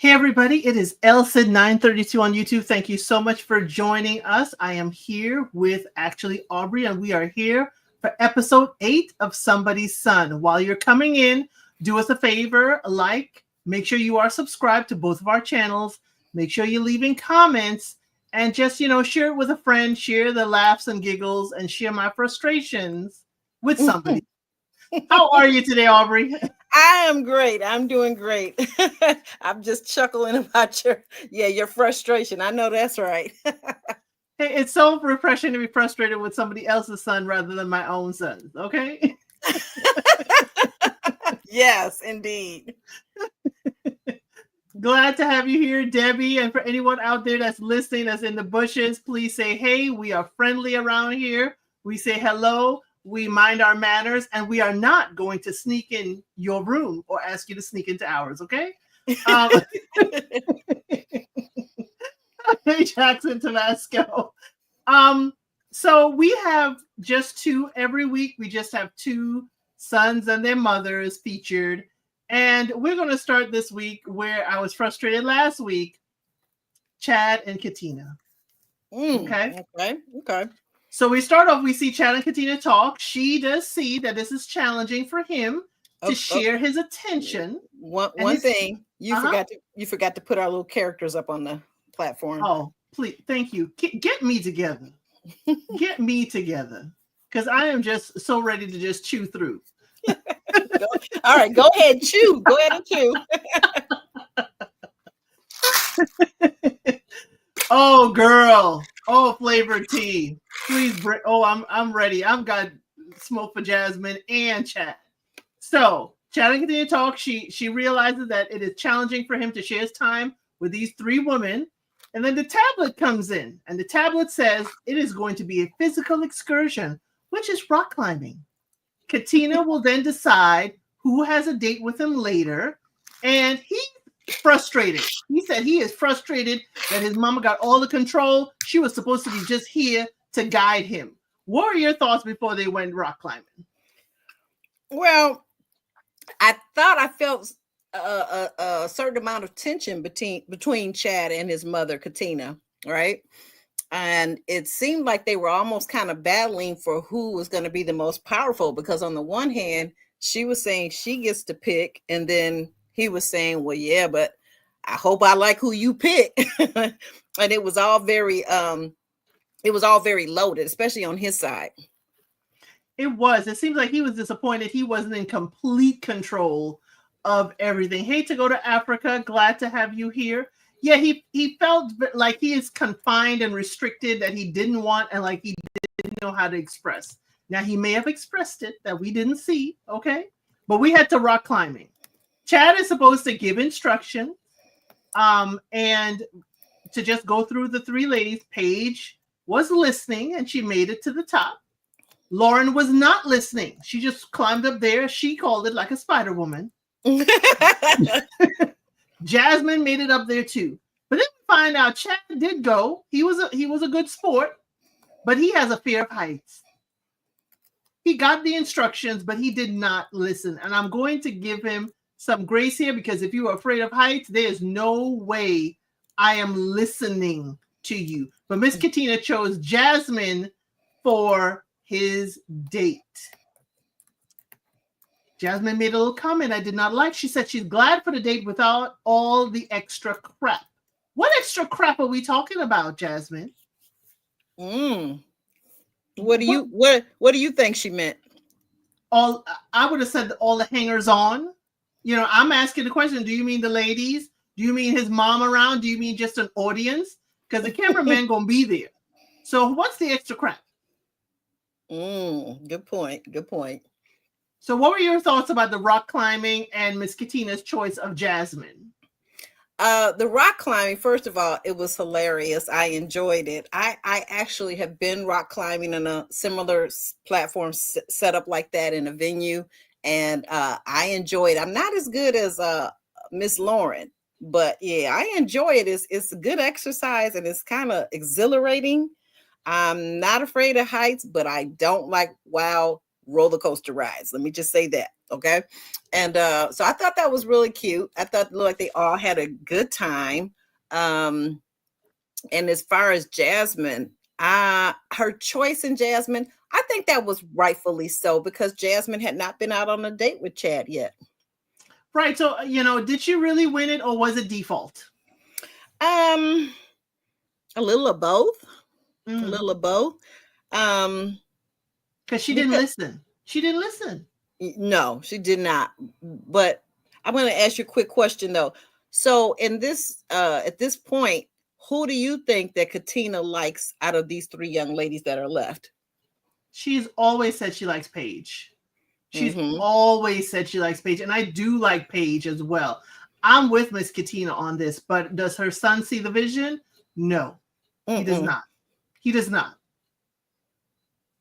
Hey everybody, it is LSID932 on YouTube. Thank you so much for joining us. I am here with actually Aubrey, and we are here for episode 8 of Somebody's Son. While you're coming in, do us a favor, make sure you are subscribed to both of our channels, make sure you're leaving comments, and just, share it with a friend, share the laughs and giggles, and share my frustrations with somebody. How are you today, Aubrey? I am great. I'm doing great. I'm just chuckling about your frustration. I know that's right. Hey, it's so refreshing to be frustrated with somebody else's son rather than my own sons, okay? Yes, indeed. Glad to have you here, Debbie. And for anyone out there that's listening, that's in the bushes, please say, hey, we are friendly around here. We say hello. We mind our manners, and we are not going to sneak in your room or ask you to sneak into ours, okay? Hey, Jackson Tabasco. So we have just two every week. We just have two sons and their mothers featured. And we're going to start this week where I was frustrated last week, Chad and Katina. Okay. So we start off, we see Chad and Katina talk. She does see that this is challenging for him to share his attention. One thing, you forgot to put our little characters up on the platform. Oh, please, thank you. Get me together. Get me together. Because I am just so ready to just chew through. All right, go ahead, chew. Go ahead and chew. Oh, girl. Oh, flavored tea. Please bring. Oh, I'm ready. I've got smoke for Jasmine and Chad. So Chad and Katina talk. She realizes that it is challenging for him to share his time with these three women. And then the tablet comes in, and the tablet says it is going to be a physical excursion, which is rock climbing. Katina will then decide who has a date with him later, and he's frustrated. He said he is frustrated that his mama got all the control. She was supposed to be just here to guide him. What were your thoughts before they went rock climbing? Well, I thought I felt a certain amount of tension between Chad and his mother, Katina, right? And it seemed like they were almost kind of battling for who was going to be the most powerful, because on the one hand, she was saying she gets to pick, and then he was saying, well, yeah, but I hope I like who you pick. And it was all very loaded, especially on his side. It was. It seems like he was disappointed he wasn't in complete control of everything. Hate to go to Africa. Glad to have you here. Yeah, he felt like he is confined and restricted, that he didn't want, and like he didn't know how to express. Now, he may have expressed it that we didn't see, okay? But we had to rock climbing. Chad is supposed to give instruction and to just go through the three ladies. Paige was listening, and she made it to the top. Lauren was not listening. She just climbed up there. She called it like a Spider Woman. Jasmine made it up there too. But then we find out Chad did go. He was a good sport, but he has a fear of heights. He got the instructions, but he did not listen. And I'm going to give him some grace here, because if you are afraid of heights, there's no way I am listening to you. But Miss Katina chose Jasmine for his date. Jasmine made a little comment I did not like. She said she's glad for the date without all the extra crap. What extra crap are we talking about, Jasmine? What do you think she meant? I would have said all the hangers on. I'm asking the question, do you mean the ladies? Do you mean his mom around? Do you mean just an audience? Because the cameraman gonna be there. So what's the extra crap? Good point. So what were your thoughts about the rock climbing and Miss Katina's choice of Jasmine? The rock climbing, first of all, it was hilarious. I enjoyed it. I actually have been rock climbing in a similar platform set up like that in a venue, and I enjoyed it. I'm not as good as Miss Lauren, but yeah, I enjoy it. It's a good exercise, and it's kind of exhilarating. I'm not afraid of heights, but I don't like wild roller coaster rides. Let me just say that. Okay. And so I thought that was really cute. I thought it looked like they all had a good time. And as far as Jasmine, her choice in Jasmine, I think that was rightfully so because Jasmine had not been out on a date with Chad yet. Right. So, did she really win it or was it default? A little of both. A little of both. Because she didn't listen. She didn't listen. No, she did not. But I'm going to ask you a quick question though. So in this, at this point, who do you think that Katina likes out of these three young ladies that are left? She's always said she likes Paige. She's always said she likes Paige. And I do like Paige as well. I'm with Miss Katina on this, but does her son see the vision? No, he does not. He does not.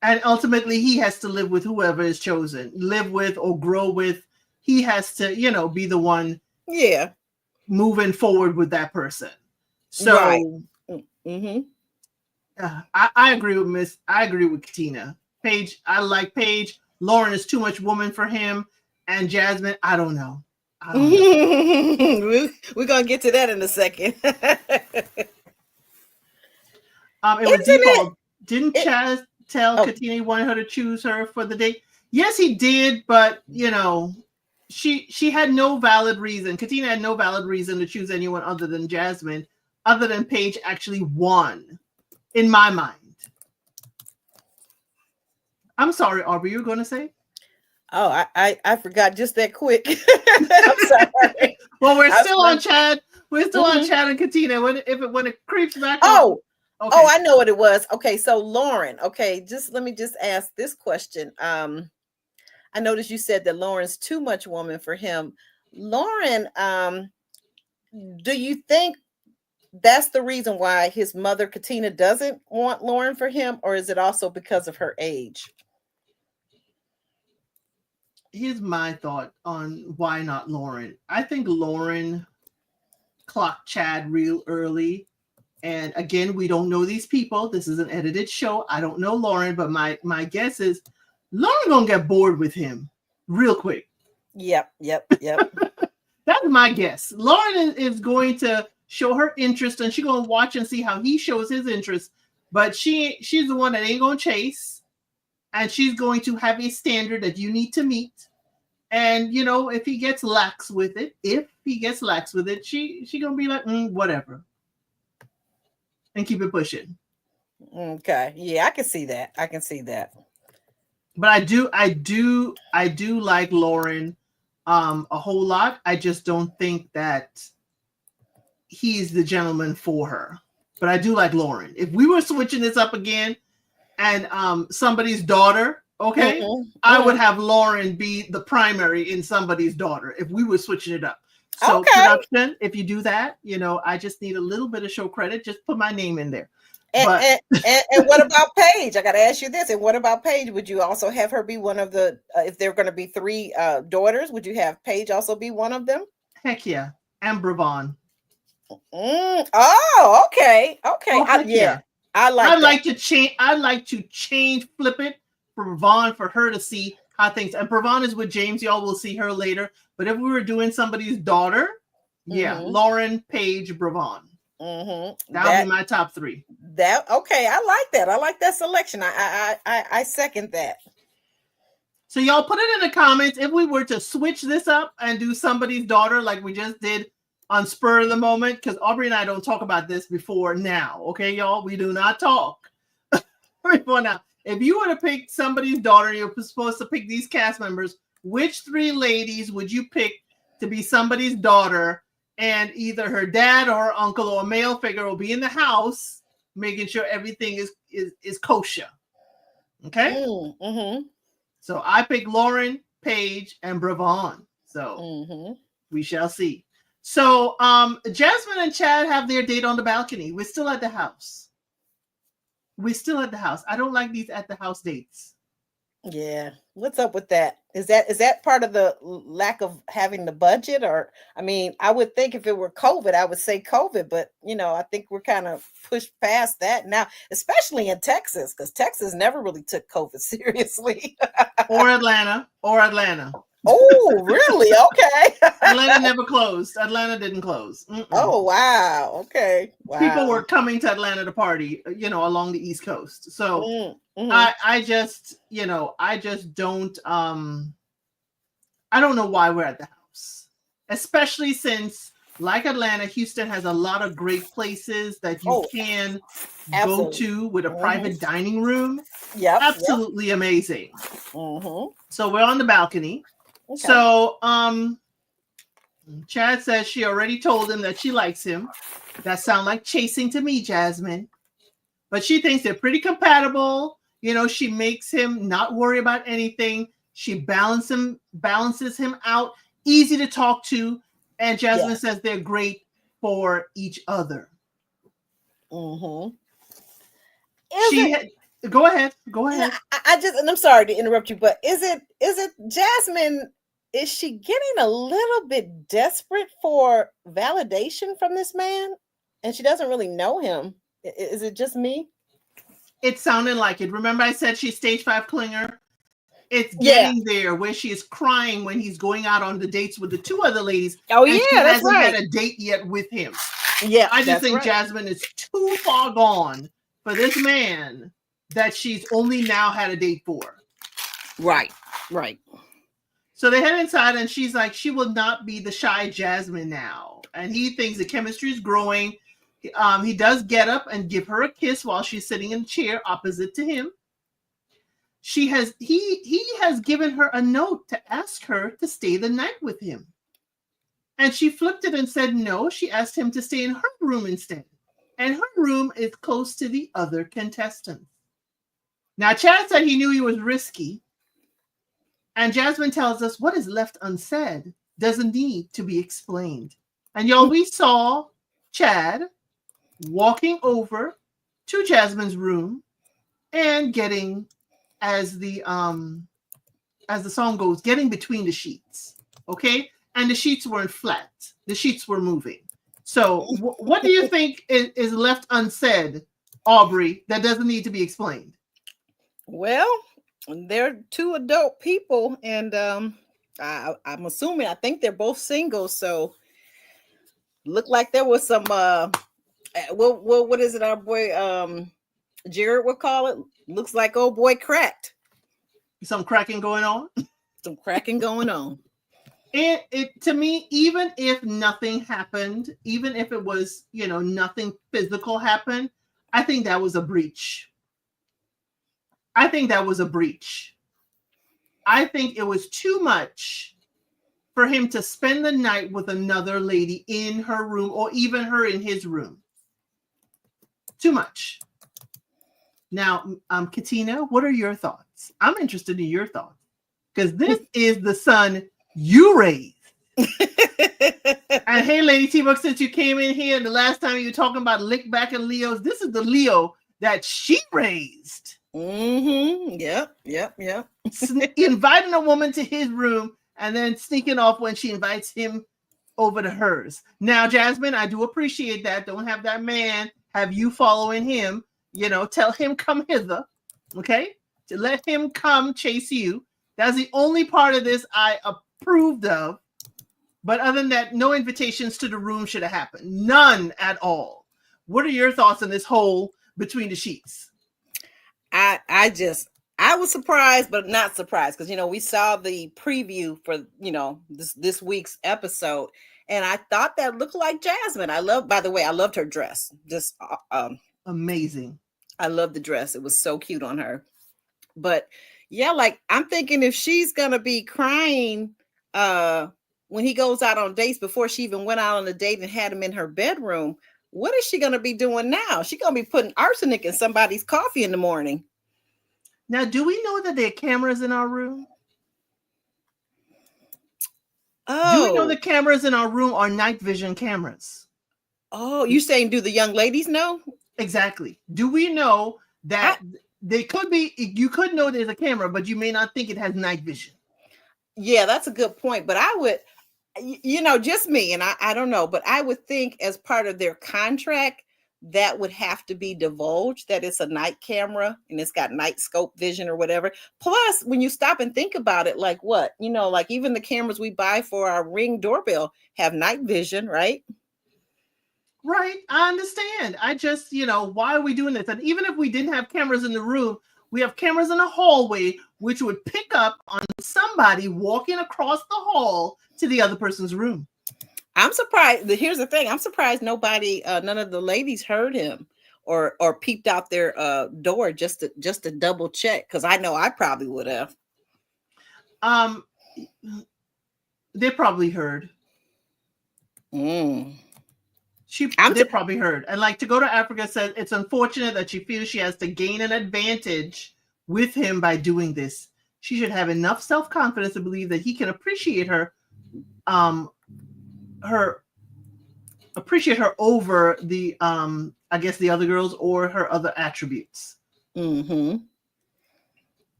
And ultimately, he has to live with whoever is chosen, live with or grow with. He has to, be the one, moving forward with that person. So, right. I agree with I agree with Katina. Paige, I like Paige. Lauren is too much woman for him, and Jasmine, I don't know. We're gonna get to that in a second. It was default. Didn't Chaz tell Katina he wanted her to choose her for the date? Yes, he did, but she had no valid reason. Katina had no valid reason to choose anyone other than Jasmine, other than Paige actually won, in my mind. I'm sorry, Aubrey, you were going to say? Oh, I forgot just that quick. I'm sorry. Well, we're still on Chad. We're still on Chad and Katina. When it creeps back up. Okay. Oh, I know what it was. Okay, so Lauren. Okay, let me ask this question. I noticed you said that Lauren's too much woman for him. Lauren, do you think that's the reason why his mother Katina doesn't want Lauren for him, or is it also because of her age? Here's my thought on why not Lauren. I think Lauren clocked Chad real early. And again, we don't know these people. This is an edited show. I don't know Lauren, but my guess is Lauren gonna get bored with him real quick. Yep. That's my guess. Lauren is going to show her interest, and she's gonna watch and see how he shows his interest. But she's the one that ain't gonna chase, and she's going to have a standard that you need to meet. And if he gets lax with it, she gonna be like, whatever, and keep it pushing. Okay, yeah, I can see that. But I do like Lauren a whole lot. I just don't think that he's the gentleman for her. But I do like Lauren. If we were switching this up again and somebody's daughter, okay, I would have Lauren be the primary in somebody's daughter if we were switching it up. So production, if you do that, I just need a little bit of show credit. Just put my name in there. And what about Paige? I got to ask you this. And what about Paige? Would you also have her be one of the, if there are going to be three daughters, would you have Paige also be one of them? Heck yeah. And Bravon. Oh, okay. Oh, yeah. I like to change. I like to change, flip it for Bravon for her to see how things. And Bravon is with James. Y'all will see her later. But if we were doing somebody's daughter, Lauren, Paige, Bravon. That would be my top three. I like that. I like that selection. I second that. So y'all put it in the comments if we were to switch this up and do somebody's daughter like we just did on spur of the moment, because Aubrey and I don't talk about this before now. Okay, y'all, we do not talk before now. If you were to pick somebody's daughter, you're supposed to pick these cast members. Which three ladies would you pick to be somebody's daughter? And either her dad or her uncle or a male figure will be in the house, making sure everything is kosher. Okay. So I pick Lauren, Paige, and Bravon. So we shall see. So Jasmine and Chad have their date on the balcony. We're still at the house. I don't like these at the house dates. Yeah. What's up with that? Is that part of the lack of having the budget? Or, I mean, I would think if it were COVID, I would say COVID, but I think we're kind of pushed past that now, especially in Texas, because Texas never really took COVID seriously. or Atlanta. Oh, really? Okay. Atlanta never closed. Atlanta didn't close. Oh, wow. Okay. People were Wow. coming to Atlanta to party, along the East Coast. So Mm-hmm. I just, I just don't I don't know why we're at the house. Especially since, like Atlanta, Houston has a lot of great places that you Oh, can go absolutely. to with a Mm-hmm. private dining room. Yep. Yep. Absolutely amazing. Mm-hmm. So we're on the balcony. Okay. So Chad says she already told him that she likes him. That sounds like chasing to me, Jasmine. But she thinks they're pretty compatible. She makes him not worry about anything. She balances him out, easy to talk to, and Jasmine Yeah. says they're great for each other. Mm-hmm. She had, go ahead, go ahead. I just, and I'm sorry to interrupt you, but is it Jasmine? Is she getting a little bit desperate for validation from this man, and she doesn't really know him? Is it just me? It sounded like it. Remember, I said she's stage 5 clinger. It's Yeah. getting there where she is crying when he's going out on the dates with the 2 other ladies. Oh and she yeah, that's hasn't right. had a date yet with him. Yeah, I just that's think right. Jasmine is too far gone for this man that she's only now had a date for. Right, right. So they head inside and she's like, she will not be the shy Jasmine now. And he thinks the chemistry is growing. He does get up and give her a kiss while she's sitting in the chair opposite to him. He has given her a note to ask her to stay the night with him. And she flipped it and said no. She asked him to stay in her room instead. And her room is close to the other contestants. Now, Chad said he knew he was risky. And Jasmine tells us what is left unsaid doesn't need to be explained. And y'all, we saw Chad walking over to Jasmine's room and getting, as the song goes, getting between the sheets. Okay? And the sheets weren't flat. The sheets were moving. So what do you think is left unsaid, Aubrey, that doesn't need to be explained? Well, they're 2 adult people, and I'm assuming, I think they're both single, so looked like there was some what is it our boy Jared would call it? Looks like old boy cracked. Some cracking going on? Some cracking going on. It to me, even if nothing happened, even if it was, nothing physical happened, I think that was a breach. I think that was a breach. I think it was too much for him to spend the night with another lady in her room or even her in his room. Too much. Now, Katina, what are your thoughts? I'm interested in your thoughts because this is the son you raised. And hey, Lady T-Buck, since you came in here and the last time you were talking about lick back and Leos, this is the Leo that she raised. Mm-hmm. Yep. Inviting a woman to his room and then sneaking off when she invites him over to hers. Now, Jasmine, I do appreciate that. Don't have that man have you following him. Tell him come hither. Okay? To let him come chase you. That's the only part of this I approved of. But other than that, no invitations to the room should have happened. None at all. What are your thoughts on this whole between the sheets? I was surprised, but not surprised because we saw the preview for this week's episode, and I thought that looked like Jasmine. By the way, I loved her dress. Just amazing. I love the dress. It was so cute on her. But yeah, like I'm thinking if she's gonna be crying when he goes out on dates before she even went out on a date and had him in her bedroom, what is she gonna be doing now? She's gonna be putting arsenic in somebody's coffee in the morning. Now, do we know that there are cameras in our room? Oh. Do we know the cameras in our room are night vision cameras? Oh, you saying do the young ladies know? Exactly. Do we know that they could be, you could know there's a camera, but you may not think it has night vision? Yeah, that's a good point. But I would, just me, and I don't know, but I would think as part of their contract that would have to be divulged, that it's a night camera and it's got night scope vision or whatever. Plus, when you stop and think about it, like what, like even the cameras we buy for our Ring doorbell have night vision, right? Right. I understand. I just, why are we doing this? And even if we didn't have cameras in the room, we have cameras in the hallway, which would pick up on somebody walking across the hall to the other person's room. I'm surprised. Here's the thing. I'm surprised nobody, none of the ladies heard him or peeped out their door just to double check. Because I know I probably would have. They probably heard. They probably heard. And like To Go to Africa says, it's unfortunate that she feels she has to gain an advantage with him by doing this. She should have enough self-confidence to believe that he can appreciate her over the I guess the other girls or her other attributes. Mm-hmm.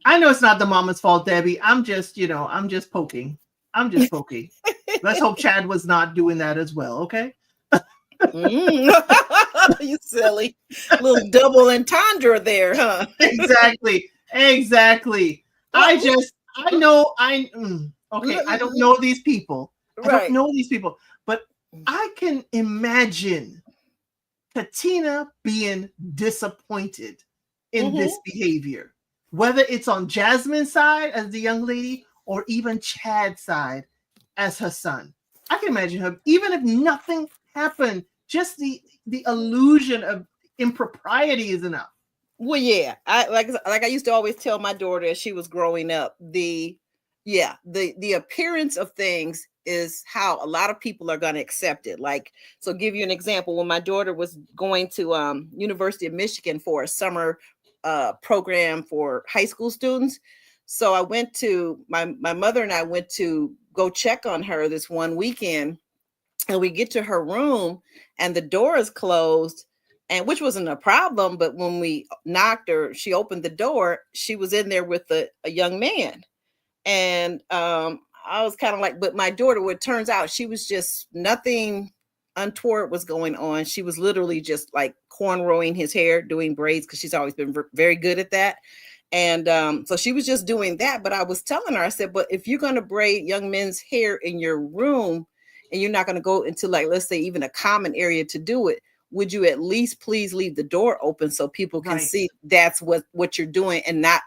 I know it's not the mama's fault, Debbie. I'm just poking. Let's hope Chad was not doing that as well, okay? You silly little double entendre there, huh? Exactly. I don't know these people. But I can imagine Katina being disappointed in this behavior, whether it's on Jasmine's side as the young lady or even Chad's side as her son. I can imagine her, even if nothing happened, just the illusion of impropriety is enough. Well, yeah, I used to always tell my daughter as she was growing up, the appearance of things is how a lot of people are going to accept it. Like, so give you an example. When my daughter was going to University of Michigan for a summer program for high school students, so I went to my mother and I went to go check on her this one weekend, and we get to her room and the door is closed, and which wasn't a problem, but when we knocked her, she opened the door, she was in there with a young man. And I was kind of like, but my daughter, what turns out, she was just, nothing untoward was going on. She was literally just like cornrowing his hair, doing braids, because she's always been very good at that. And so she was just doing that. But I was telling her, I said, but if you're going to braid young men's hair in your room and you're not going to go into, like, let's say even a common area to do it, would you at least please leave the door open so people can see that's what you're doing, and not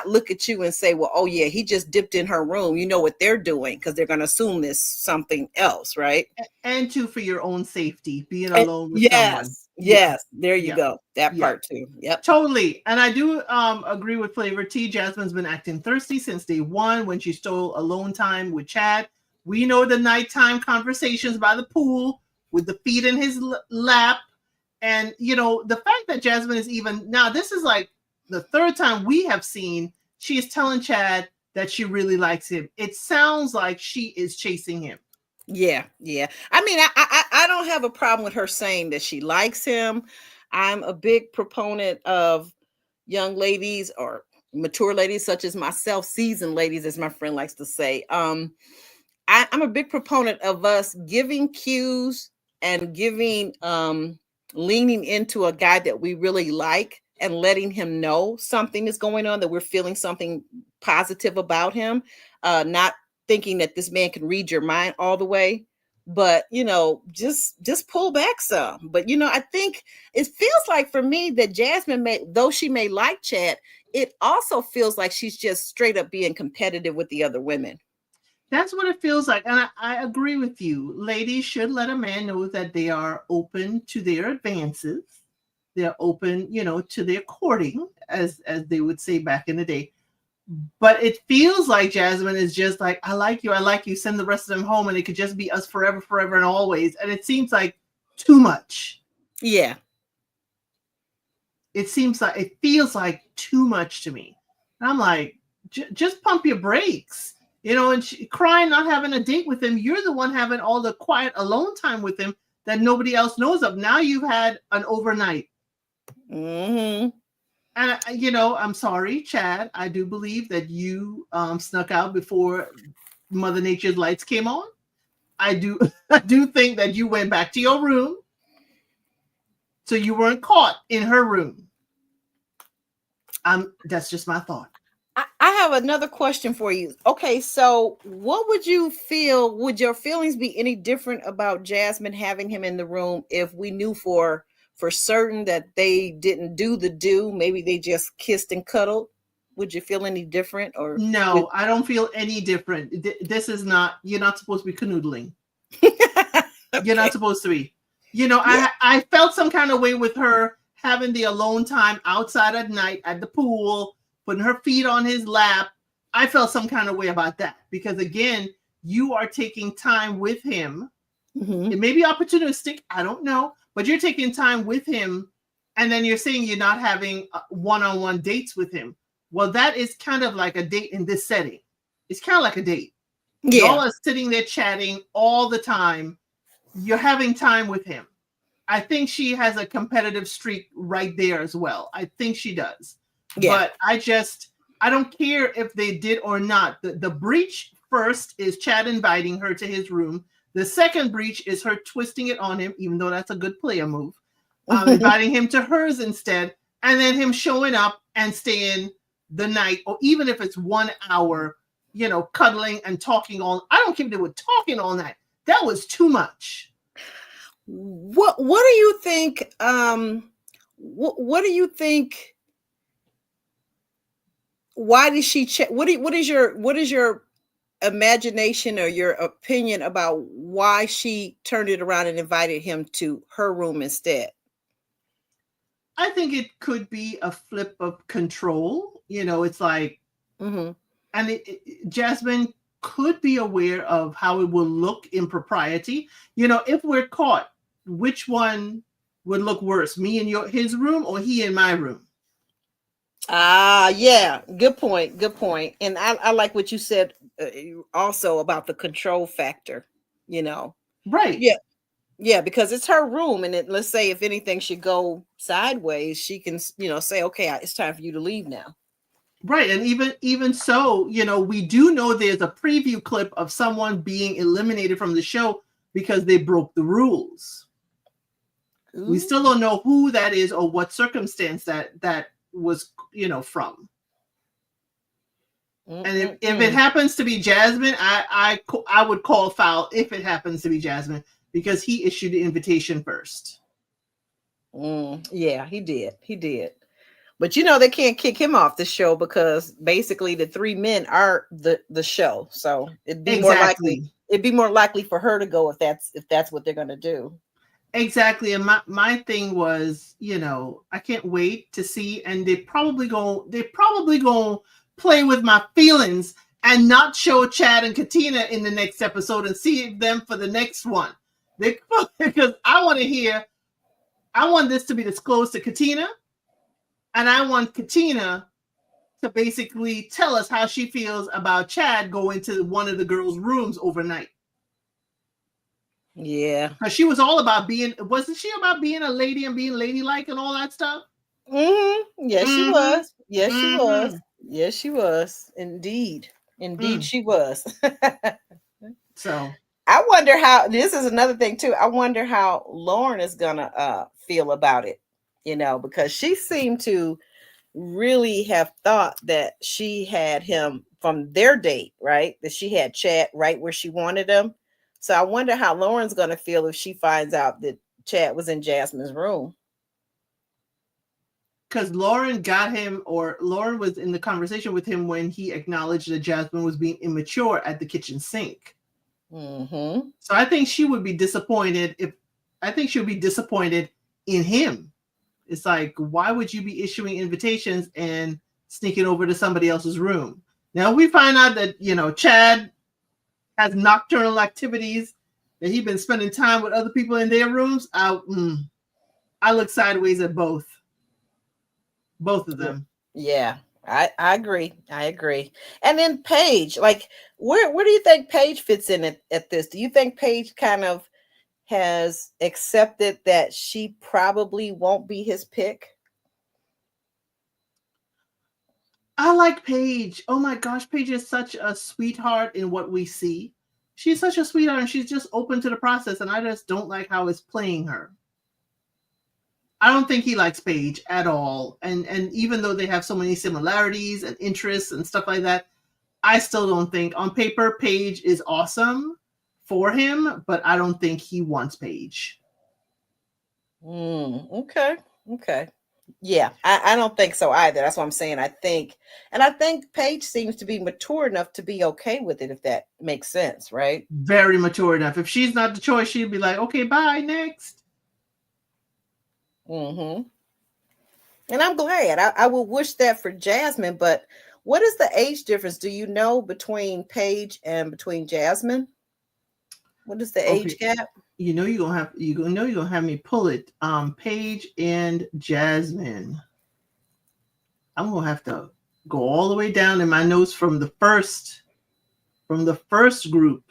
look at you and say, well, oh yeah, he just dipped in her room. You know what they're doing, because they're going to assume this something else, right? And too, for your own safety, being alone with someone. Yes, there you go. That part too. Yep. Totally. And I do agree with Flavor T. Jasmine's been acting thirsty since day one when she stole alone time with Chad. We know the nighttime conversations by the pool with the feet in his lap. And, the fact that Jasmine is even, now this is like the third time we have seen she is telling Chad that she really likes him. It sounds like she is chasing him. Yeah. I mean, I don't have a problem with her saying that she likes him. I'm a big proponent of young ladies or mature ladies such as myself, seasoned ladies, as my friend likes to say. I'm a big proponent of us giving cues and leaning into a guy that we really like and letting him know something is going on, that we're feeling something positive about him, not thinking that this man can read your mind all the way, but just pull back some. But I think it feels like for me that Jasmine though she may like Chad, it also feels like she's just straight up being competitive with the other women. That's what it feels like. And I agree with you. Ladies should let a man know that they are open to their advances. They're open, to their courting, as they would say back in the day. But it feels like Jasmine is just like, I like you, send the rest of them home, and it could just be us forever and always. And it seems like too much. Yeah. It feels like too much to me. And I'm like, just pump your brakes. And she crying, not having a date with him. You're the one having all the quiet alone time with him that nobody else knows of. Now you've had an overnight. Mm-hmm. And, I'm sorry, Chad. I do believe that you snuck out before Mother Nature's lights came on. I do think that you went back to your room so you weren't caught in her room. That's just my thought. I have another question for you. Okay, so what would you feel? Would your feelings be any different about Jasmine having him in the room if we knew for certain that they didn't do the do? Maybe they just kissed and cuddled. Would you feel any different? Or No, I don't feel any different. This is not. You're not supposed to be canoodling. You're not okay. supposed to be. Yeah. I felt some kind of way with her having the alone time outside at night at the pool, putting her feet on his lap. I felt some kind of way about that because, again, you are taking time with him. Mm-hmm. It may be opportunistic, I don't know, but you're taking time with him, and then you're saying you're not having one-on-one dates with him. Well, that is kind of like a date in this setting. It's kind of like a date. Y'all Yeah. are sitting there chatting all the time. You're having time with him. I think she has a competitive streak right there as well. I think she does. Yeah. But I don't care if they did or not. The breach first is Chad inviting her to his room. The second breach is her twisting it on him, even though that's a good player move. Inviting him to hers instead, and then him showing up and staying the night, or even if it's 1 hour, cuddling and talking all. I don't care if they were talking all night. That was too much. What do you think? What do you think? Why did she check? What is your imagination or your opinion about why she turned it around and invited him to her room instead? I think it could be a flip of control. It's like, Mm-hmm. and Jasmine could be aware of how it will look in propriety. If we're caught, which one would look worse, me in his room or he in my room? Yeah, good point. Good point. And I like what you said also about the control factor. Right. Yeah, yeah, because it's her room, and let's say if anything should go sideways, she can say, okay, it's time for you to leave now. Right. And even so, we do know there's a preview clip of someone being eliminated from the show because they broke the rules. Ooh. We still don't know who that is or what circumstance that was, from. Mm-mm-mm. And if it happens to be Jasmine, I would call foul if it happens to be Jasmine because he issued the invitation first. Yeah, he did. But they can't kick him off the show because basically the three men are the show. So it'd be more likely for her to go if that's what they're gonna do. Exactly. And my thing was, I can't wait to see, and they probably gonna play with my feelings and not show Chad and Katina in the next episode and see them for the next one. Because I want this to be disclosed to Katina. And I want Katina to basically tell us how she feels about Chad going to one of the girls' rooms overnight. Yeah. Because she was all about wasn't she about being a lady and being ladylike and all that stuff? Mm-hmm. Yes, she was. Yes, she was. Yes, she was. Indeed, she was. So I wonder how, this is another thing too. I wonder how Lauren is gonna feel about it, because she seemed to really have thought that she had him from their date, right? That she had Chad right where she wanted him. So I wonder how Lauren's gonna feel if she finds out that Chad was in Jasmine's room. Because Lauren was in the conversation with him when he acknowledged that Jasmine was being immature at the kitchen sink. Mm-hmm. So I think she would be disappointed in him. It's like, why would you be issuing invitations and sneaking over to somebody else's room? Now we find out that, Chad has nocturnal activities, that he's been spending time with other people in their rooms. I look sideways at both of them. Yeah, I agree. I agree. And then Paige, like, where do you think Paige fits in at this? Do you think Paige kind of has accepted that she probably won't be his pick? I like Paige. Oh my gosh, Paige is such a sweetheart in what we see. She's such a sweetheart and she's just open to the process, and I just don't like how it's playing her. I don't think he likes Paige at all. And even though they have so many similarities and interests and stuff like that, I still don't think on paper Paige is awesome for him, but I don't think he wants Paige. Okay. Okay. Yeah, I don't think so either. That's what I'm saying. I think Paige seems to be mature enough to be okay with it, if that makes sense, right? Very mature enough. If she's not the choice, she'd be like, okay, bye, next. Mm-hmm. And I'm glad. I would wish that for Jasmine, but what is the age difference? Do you know between Paige and between Jasmine? What is the age Okay. gap? You're gonna have me pull it. Paige and Jasmine. I'm gonna have to go all the way down in my notes from the first group.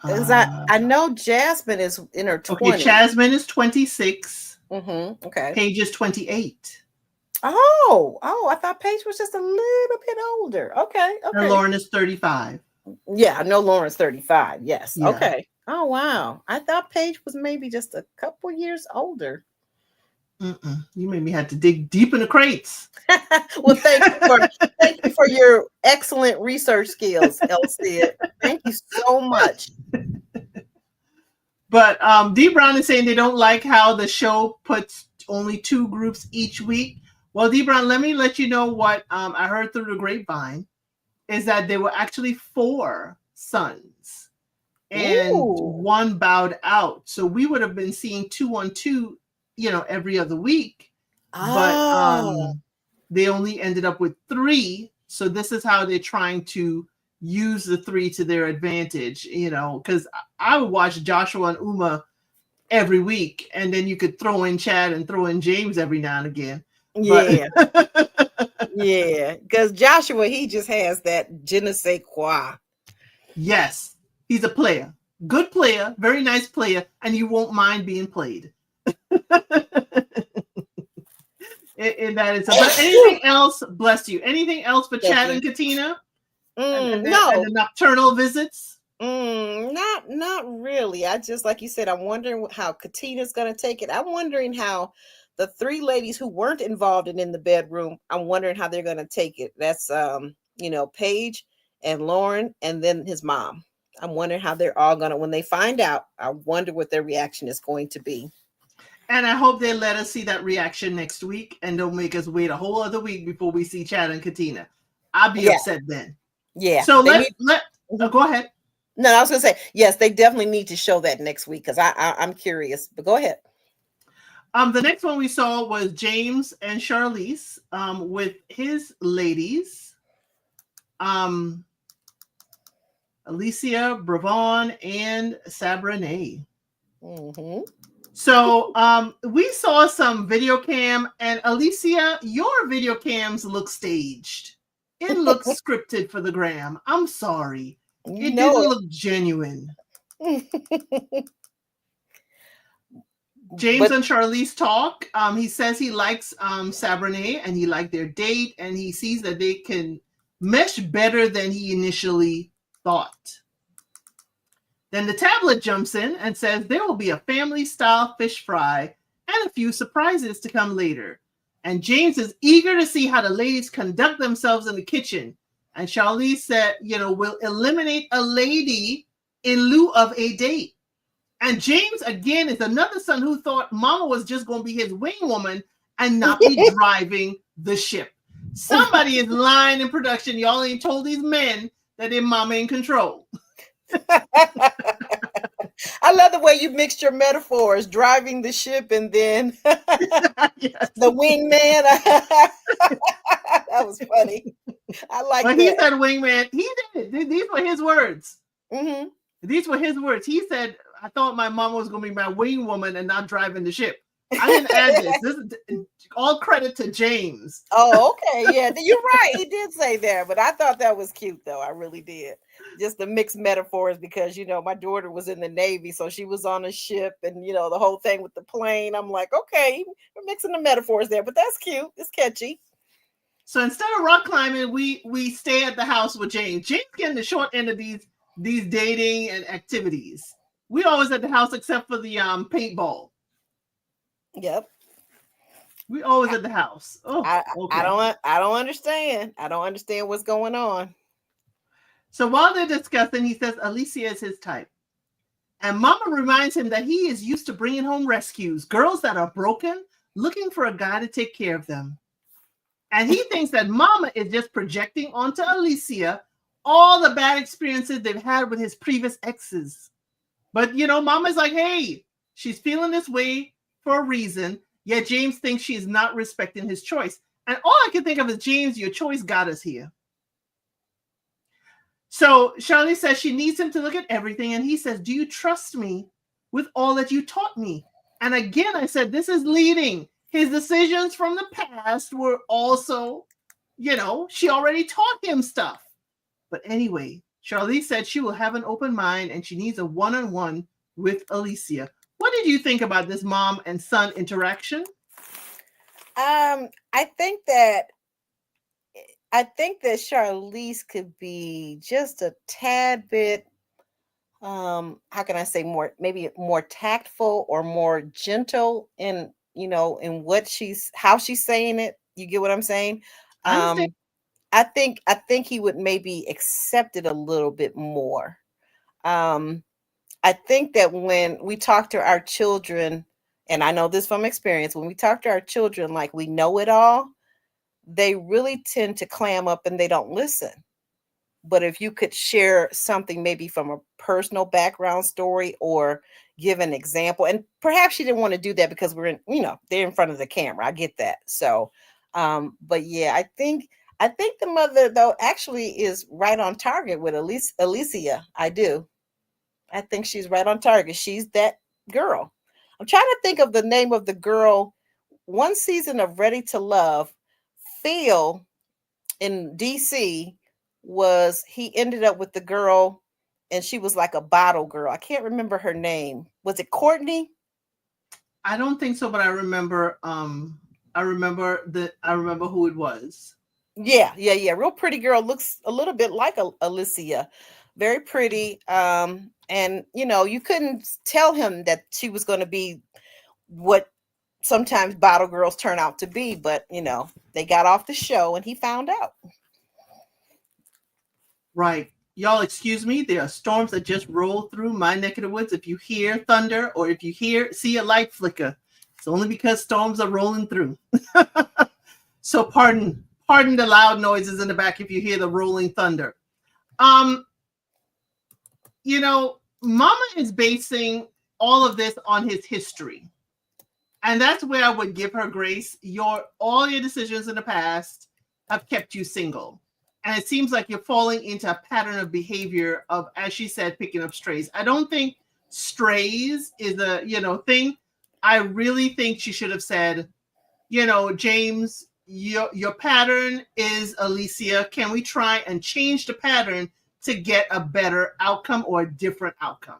Because I know Jasmine is in her 20s. Okay, Jasmine is 26. Mm-hmm. Okay. Paige is 28. Oh, I thought Paige was just a little bit older. Okay. And Lauren is 35. Yeah, I know Lauren's 35. Yes. Yeah. Okay. Oh, wow. I thought Paige was maybe just a couple years older. You made me have to dig deep in the crates. Well, thank you for your excellent research skills, Elsie. Thank you so much. But D Brown is saying they don't like how the show puts only 2 groups each week. Well, D Brown, let me let you know what I heard through the grapevine is that there were actually 4 sons and Ooh. 1 bowed out. So we would have been seeing 2 on 2, every other week. But they only ended up with 3. So this is how they're trying to use the 3 to their advantage, because I would watch Joshua and Uma every week, and then you could throw in Chad and throw in James every now and again. Yeah. Yeah, because Joshua, he just has that je ne sais quoi. Yes, he's a player. Good player, very nice player, and you won't mind being played. And that is but anything else, bless you. Anything else for Chad and Katina? No. And the nocturnal visits? Not really. I just, like you said, I'm wondering how Katina's going to take it. I'm wondering how the 3 ladies who weren't involved in the bedroom, I'm wondering how they're going to take it. That's, Paige and Lauren and then his mom. I'm wondering how they're all going to, when they find out, I wonder what their reaction is going to be. And I hope they let us see that reaction next week and don't make us wait a whole other week before we see Chad and Katina. I'll be upset then. Yeah. So go ahead. No, I was going to say, yes, they definitely need to show that next week because I'm curious, but go ahead. The next one we saw was James and Charlize with his ladies. Alicia, Bravon, and Sabrina. Mm-hmm. So we saw some video cam, and Alicia, your video cams look staged. It looks scripted for the gram. I'm sorry. It didn't look genuine. James and Charlize talk. He says he likes Sabrina and he liked their date, and he sees that they can mesh better than he initially thought. Then the tablet jumps in and says there will be a family-style fish fry and a few surprises to come later. And James is eager to see how the ladies conduct themselves in the kitchen. And Charlize said, we'll eliminate a lady in lieu of a date. And James, again, is another son who thought Mama was just going to be his wing woman and not be driving the ship. Somebody is lying in production. Y'all ain't told these men that their mama in control. I love the way you mixed your metaphors, driving the ship and then Yes. The wingman. That was funny. I like that. He said wingman. He did. These were his words. Mm-hmm. These were his words. He said, I thought my mama was going to be my wing woman and not driving the ship. I didn't add this. This is all credit to James. Oh, okay. Yeah, you're right. He did say that, but I thought that was cute, though. I really did. Just the mixed metaphors because, my daughter was in the Navy, so she was on a ship and, the whole thing with the plane. I'm like, okay, we're mixing the metaphors there, but that's cute. It's catchy. So instead of rock climbing, we stay at the house with James. James getting the short end of these dating and activities. We always at the house except for the paintball. Yep. We always at the house. Oh, I okay. don't understand. I don't understand what's going on. So while they're discussing, he says Alicia is his type. And Mama reminds him that he is used to bringing home rescues, girls that are broken, looking for a guy to take care of them. And he thinks that Mama is just projecting onto Alicia all the bad experiences they've had with his previous exes. But, Mama's like, hey, she's feeling this way for a reason. Yet James thinks she's not respecting his choice. And all I can think of is, James, your choice got us here. So Charlie says she needs him to look at everything. And he says, do you trust me with all that you taught me? And again, I said, this is leading. His decisions from the past were also, she already taught him stuff. But anyway, Charlie said she will have an open mind and she needs a one-on-one with Alicia. What did you think about this mom and son interaction? I think that Charlize could be just a tad bit, how can I say, maybe more tactful or more gentle in, in how she's saying it. You get what I'm saying? I understand. I think he would maybe accept it a little bit more. I think that when we talk to our children, and I know this from experience, when we talk to our children like we know it all, they really tend to clam up and they don't listen. But if you could share something maybe from a personal background story or give an example, and perhaps she didn't want to do that because we're they're in front of the camera. I get that. So, but yeah, I think the mother though actually is right on target with Alicia. I do. I think she's right on target. She's that girl. I'm trying to think of the name of the girl. One season of Ready to Love, Phil in DC he ended up with the girl and she was like a bottle girl. I can't remember her name. Was it Courtney? I don't think so, but I remember who it was. Yeah. Real pretty girl, looks a little bit like Alicia. Very pretty. And you couldn't tell him that she was going to be what sometimes bottle girls turn out to be, but they got off the show and he found out. Right. Y'all excuse me, there are storms that just roll through my neck of the woods. If you hear thunder or if you see a light flicker, it's only because storms are rolling through. So pardon the loud noises in the back if you hear the rolling thunder. Mama is basing all of this on his history. And that's where I would give her grace. All your decisions in the past have kept you single. And it seems like you're falling into a pattern of behavior of, as she said, picking up strays. I don't think strays is a, thing. I really think she should have said, James, your pattern is Alicia. Can we try and change the pattern to get a better outcome or a different outcome?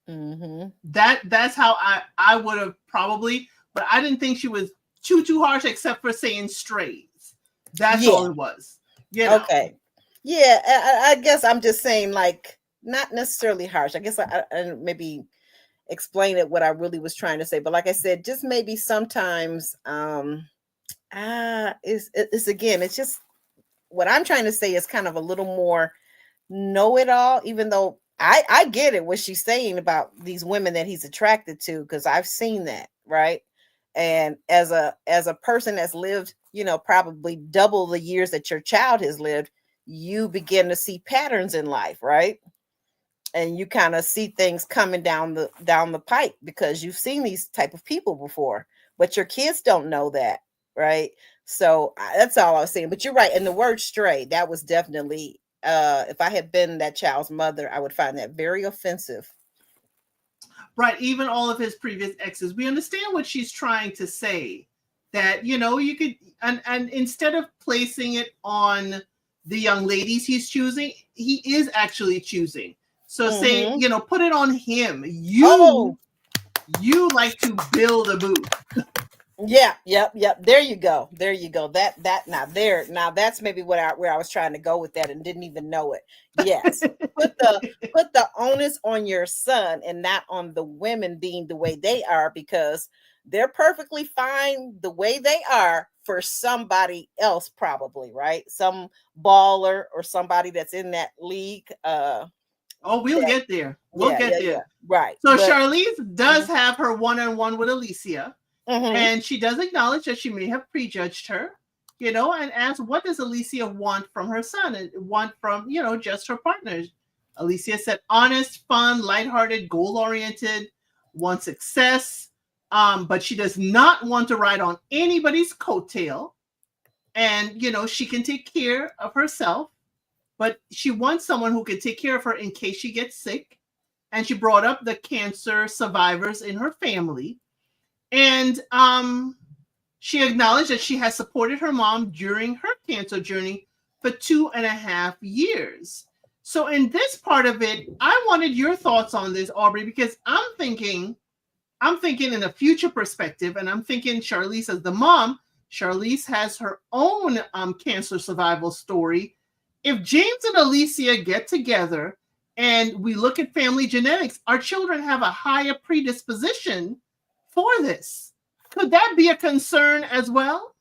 Mm-hmm. That's how I would have probably, but I didn't think she was too harsh except for saying strays. That's all it was. Okay. Yeah, I guess I'm just saying, like, not necessarily harsh. I guess I maybe explain it what I really was trying to say. But like I said, just maybe sometimes it's again, it's just what I'm trying to say is kind of a little more know-it-all, even though I get it what she's saying about these women that he's attracted to, because I've seen that, right? And as a person that's lived, probably double the years that your child has lived, you begin to see patterns in life, right? And you kind of see things coming down the pipe because you've seen these type of people before, but your kids don't know that, right? So that's all I was saying. But you're right. And the word stray, that was definitely, if I had been that child's mother, I would find that very offensive. Right. Even all of his previous exes, we understand what she's trying to say, that, you could, and instead of placing it on the young ladies he's choosing, he is actually choosing. So say, put it on him. You like to build a booth. Yeah, yep. There you go. There you go. That now that's maybe what where I was trying to go with that and didn't even know it. Yes. Put the onus on your son and not on the women being the way they are, because they're perfectly fine the way they are for somebody else, probably, right? Some baller or somebody that's in that league. Oh, we'll That get there. We'll yeah. get there. Right. So But Charlize does mhm, have her one-on-one with Alicia, mhm, and she does acknowledge that she may have prejudged her, and asks, what does Alicia want from her son and want from, just her partners? Alicia said honest, fun, lighthearted, goal-oriented, wants success, but she does not want to ride on anybody's coattail. And, she can take care of herself, but she wants someone who can take care of her in case she gets sick. And she brought up the cancer survivors in her family. And she acknowledged that she has supported her mom during her cancer journey for 2.5 years. So, in this part of it, I wanted your thoughts on this, Aubrey, because I'm thinking in a future perspective, and I'm thinking Charlize as the mom. Charlize has her own cancer survival story. If James and Alicia get together and we look at family genetics, our children have a higher predisposition for this. Could that be a concern as well?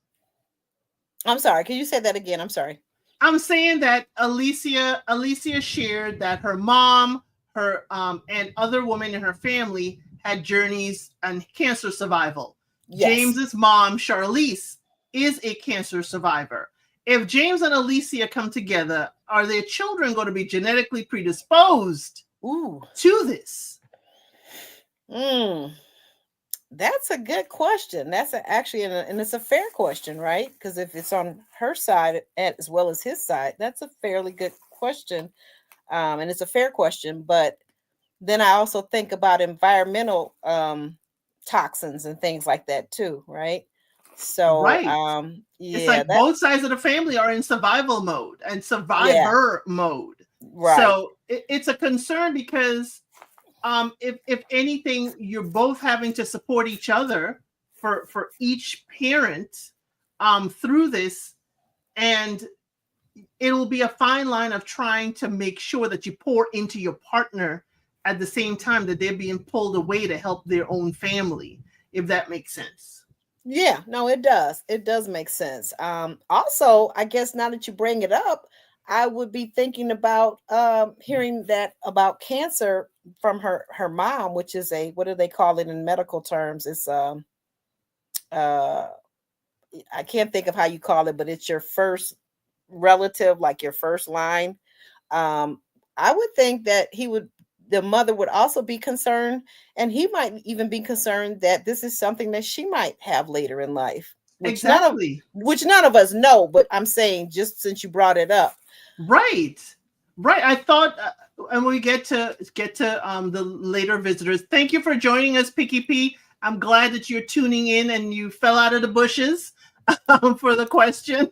I'm sorry. Can you say that again? I'm sorry. I'm saying that Alicia shared that her mom, her and other women in her family had journeys on cancer survival. Yes. James's mom, Charlize, is a cancer survivor. If James and Alicia come together, are their children going to be genetically predisposed Ooh. to this? Mm. That's a good question. Actually, and it's a fair question, right? Because if it's on her side as well as his side, that's a fairly good question. And it's a fair question. But then I also think about environmental toxins and things like that too, right? So, Right. It's yeah, like that, both sides of the family are in survival mode and yeah, survivor mode. right. So it's a concern because if anything, you're both having to support each other for each parent through this, and it will be a fine line of trying to make sure that you pour into your partner at the same time that they're being pulled away to help their own family, if that makes sense. Yeah, no, it does. It does make sense. Also, I guess now that you bring it up, I would be thinking about hearing that about cancer from her mom, which is a, what do they call it in medical terms? It's uh I can't think of how you call it, but it's your first relative, like your first line. Um, I would think that the mother would also be concerned, and he might even be concerned that this is something that she might have later in life, Exactly. which none of us know. But I'm saying, just since you brought it up, Right. Right. I thought, and we get to the later visitors. Thank you for joining us, Picky P. I'm glad that you're tuning in and you fell out of the bushes for the question.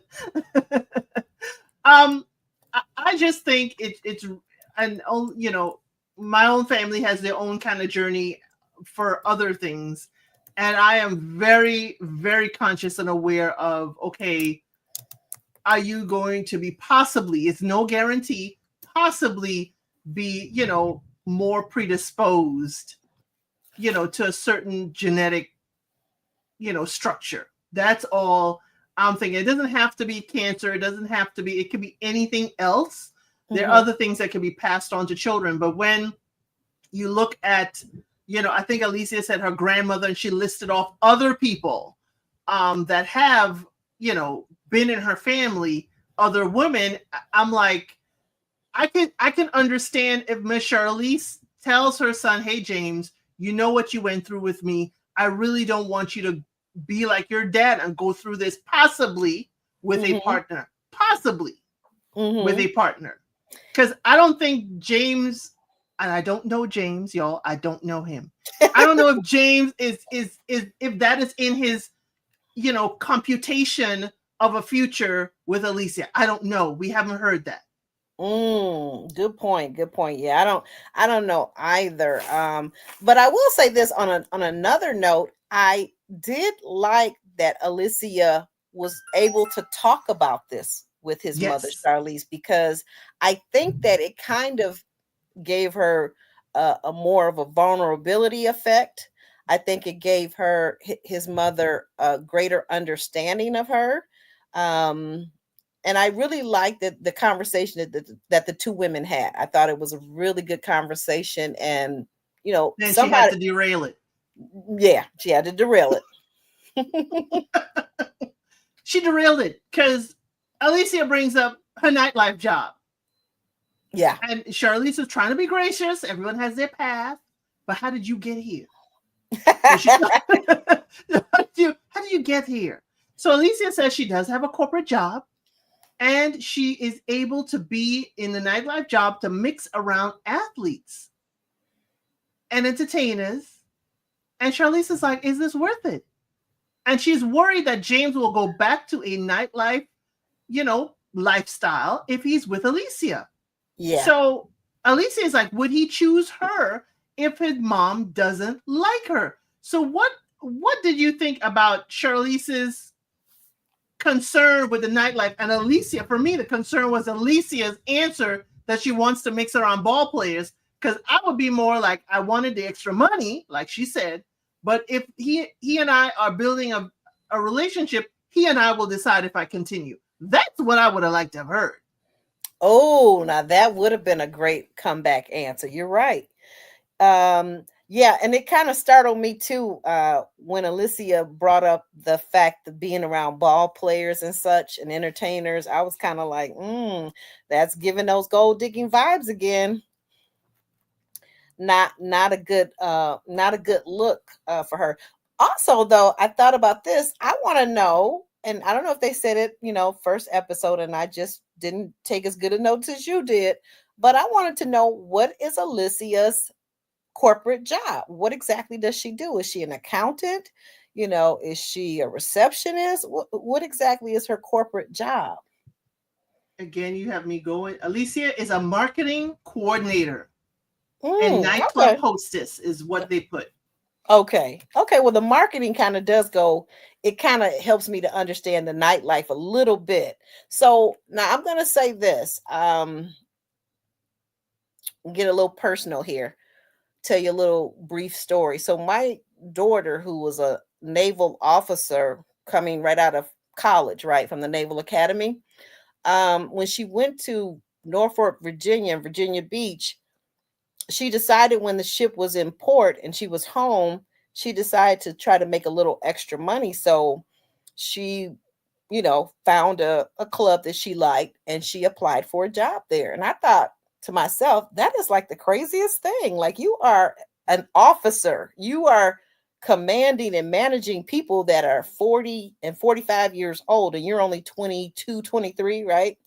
um, I just think it's and my own family has their own kind of journey for other things, and I am very very conscious and aware of, okay, are you going to be possibly, it's no guarantee, possibly be, more predisposed, to a certain genetic, structure. That's all I'm thinking. It doesn't have to be cancer. It doesn't have to be, it could be anything else. There are mm-hmm, other things that can be passed on to children. But when you look at, I think Alicia said her grandmother, and she listed off other people that have, been in her family, other women. I'm like, I can understand if Miss Charlize tells her son, "Hey James, you know what you went through with me. I really don't want you to be like your dad and go through this possibly with a mm-hmm, partner. Possibly with mm-hmm. a partner." Because I don't think James, and I don't know James, y'all. I don't know him. I don't know if James is if that is in his, computation of a future with Alicia. I don't know. We haven't heard that. Good point. Good point. Yeah, I don't know either. But I will say this on another note. I did like that Alicia was able to talk about this with his mother, Yes. Charlize, because I think that it kind of gave her a more of a vulnerability effect. I think it gave her his mother a greater understanding of her. Um, and I really liked the conversation that the two women had. I thought it was a really good conversation, and Then she had somebody, to derail it. yeah, she had to derail it. She derailed it because Alicia brings up her nightlife job. Yeah. And Charlize is trying to be gracious. Everyone has their path. But how did you get here? So she how do you get here? So Alicia says she does have a corporate job and she is able to be in the nightlife job to mix around athletes and entertainers. And Charlize is like, is this worth it? And she's worried that James will go back to a nightlife, lifestyle if he's with Alicia. Yeah. So Alicia is like, would he choose her if his mom doesn't like her? So what did you think about Charlize's concern with the nightlife? And Alicia, for me, the concern was Alicia's answer that she wants to mix around ball players. Because I would be more like, I wanted the extra money, like she said. But if he and I are building a relationship, he and I will decide if I continue. That's what I would have liked to have heard. Oh, now that would have been a great comeback answer. You're right. Yeah, and it kind of startled me too when Alicia brought up the fact of being around ball players and such and entertainers. I was kind of like, that's giving those gold digging vibes again. Not a good look for her. Also, though, I thought about this. I want to know, and I don't know if they said it, first episode, and I just didn't take as good a notes as you did, but I wanted to know, what is Alicia's corporate job? What exactly does she do? Is she an accountant? Is she a receptionist? What exactly is her corporate job? Again, you have me going. Alicia is a marketing coordinator and nightclub Okay. hostess is what they put. Okay. Well, the marketing kind of does go, it kind of helps me to understand the nightlife a little bit. So now I'm going to say this, get a little personal here, tell you a little brief story. So my daughter, who was a naval officer coming right out of college, right from the Naval Academy, when she went to Norfolk, Virginia, Virginia Beach, she decided when the ship was in port and she was home, she decided to try to make a little extra money. So she, found a club that she liked and she applied for a job there. And I thought to myself, that is like the craziest thing. Like, you are an officer, you are commanding and managing people that are 40 and 45 years old, and you're only 22, 23, right?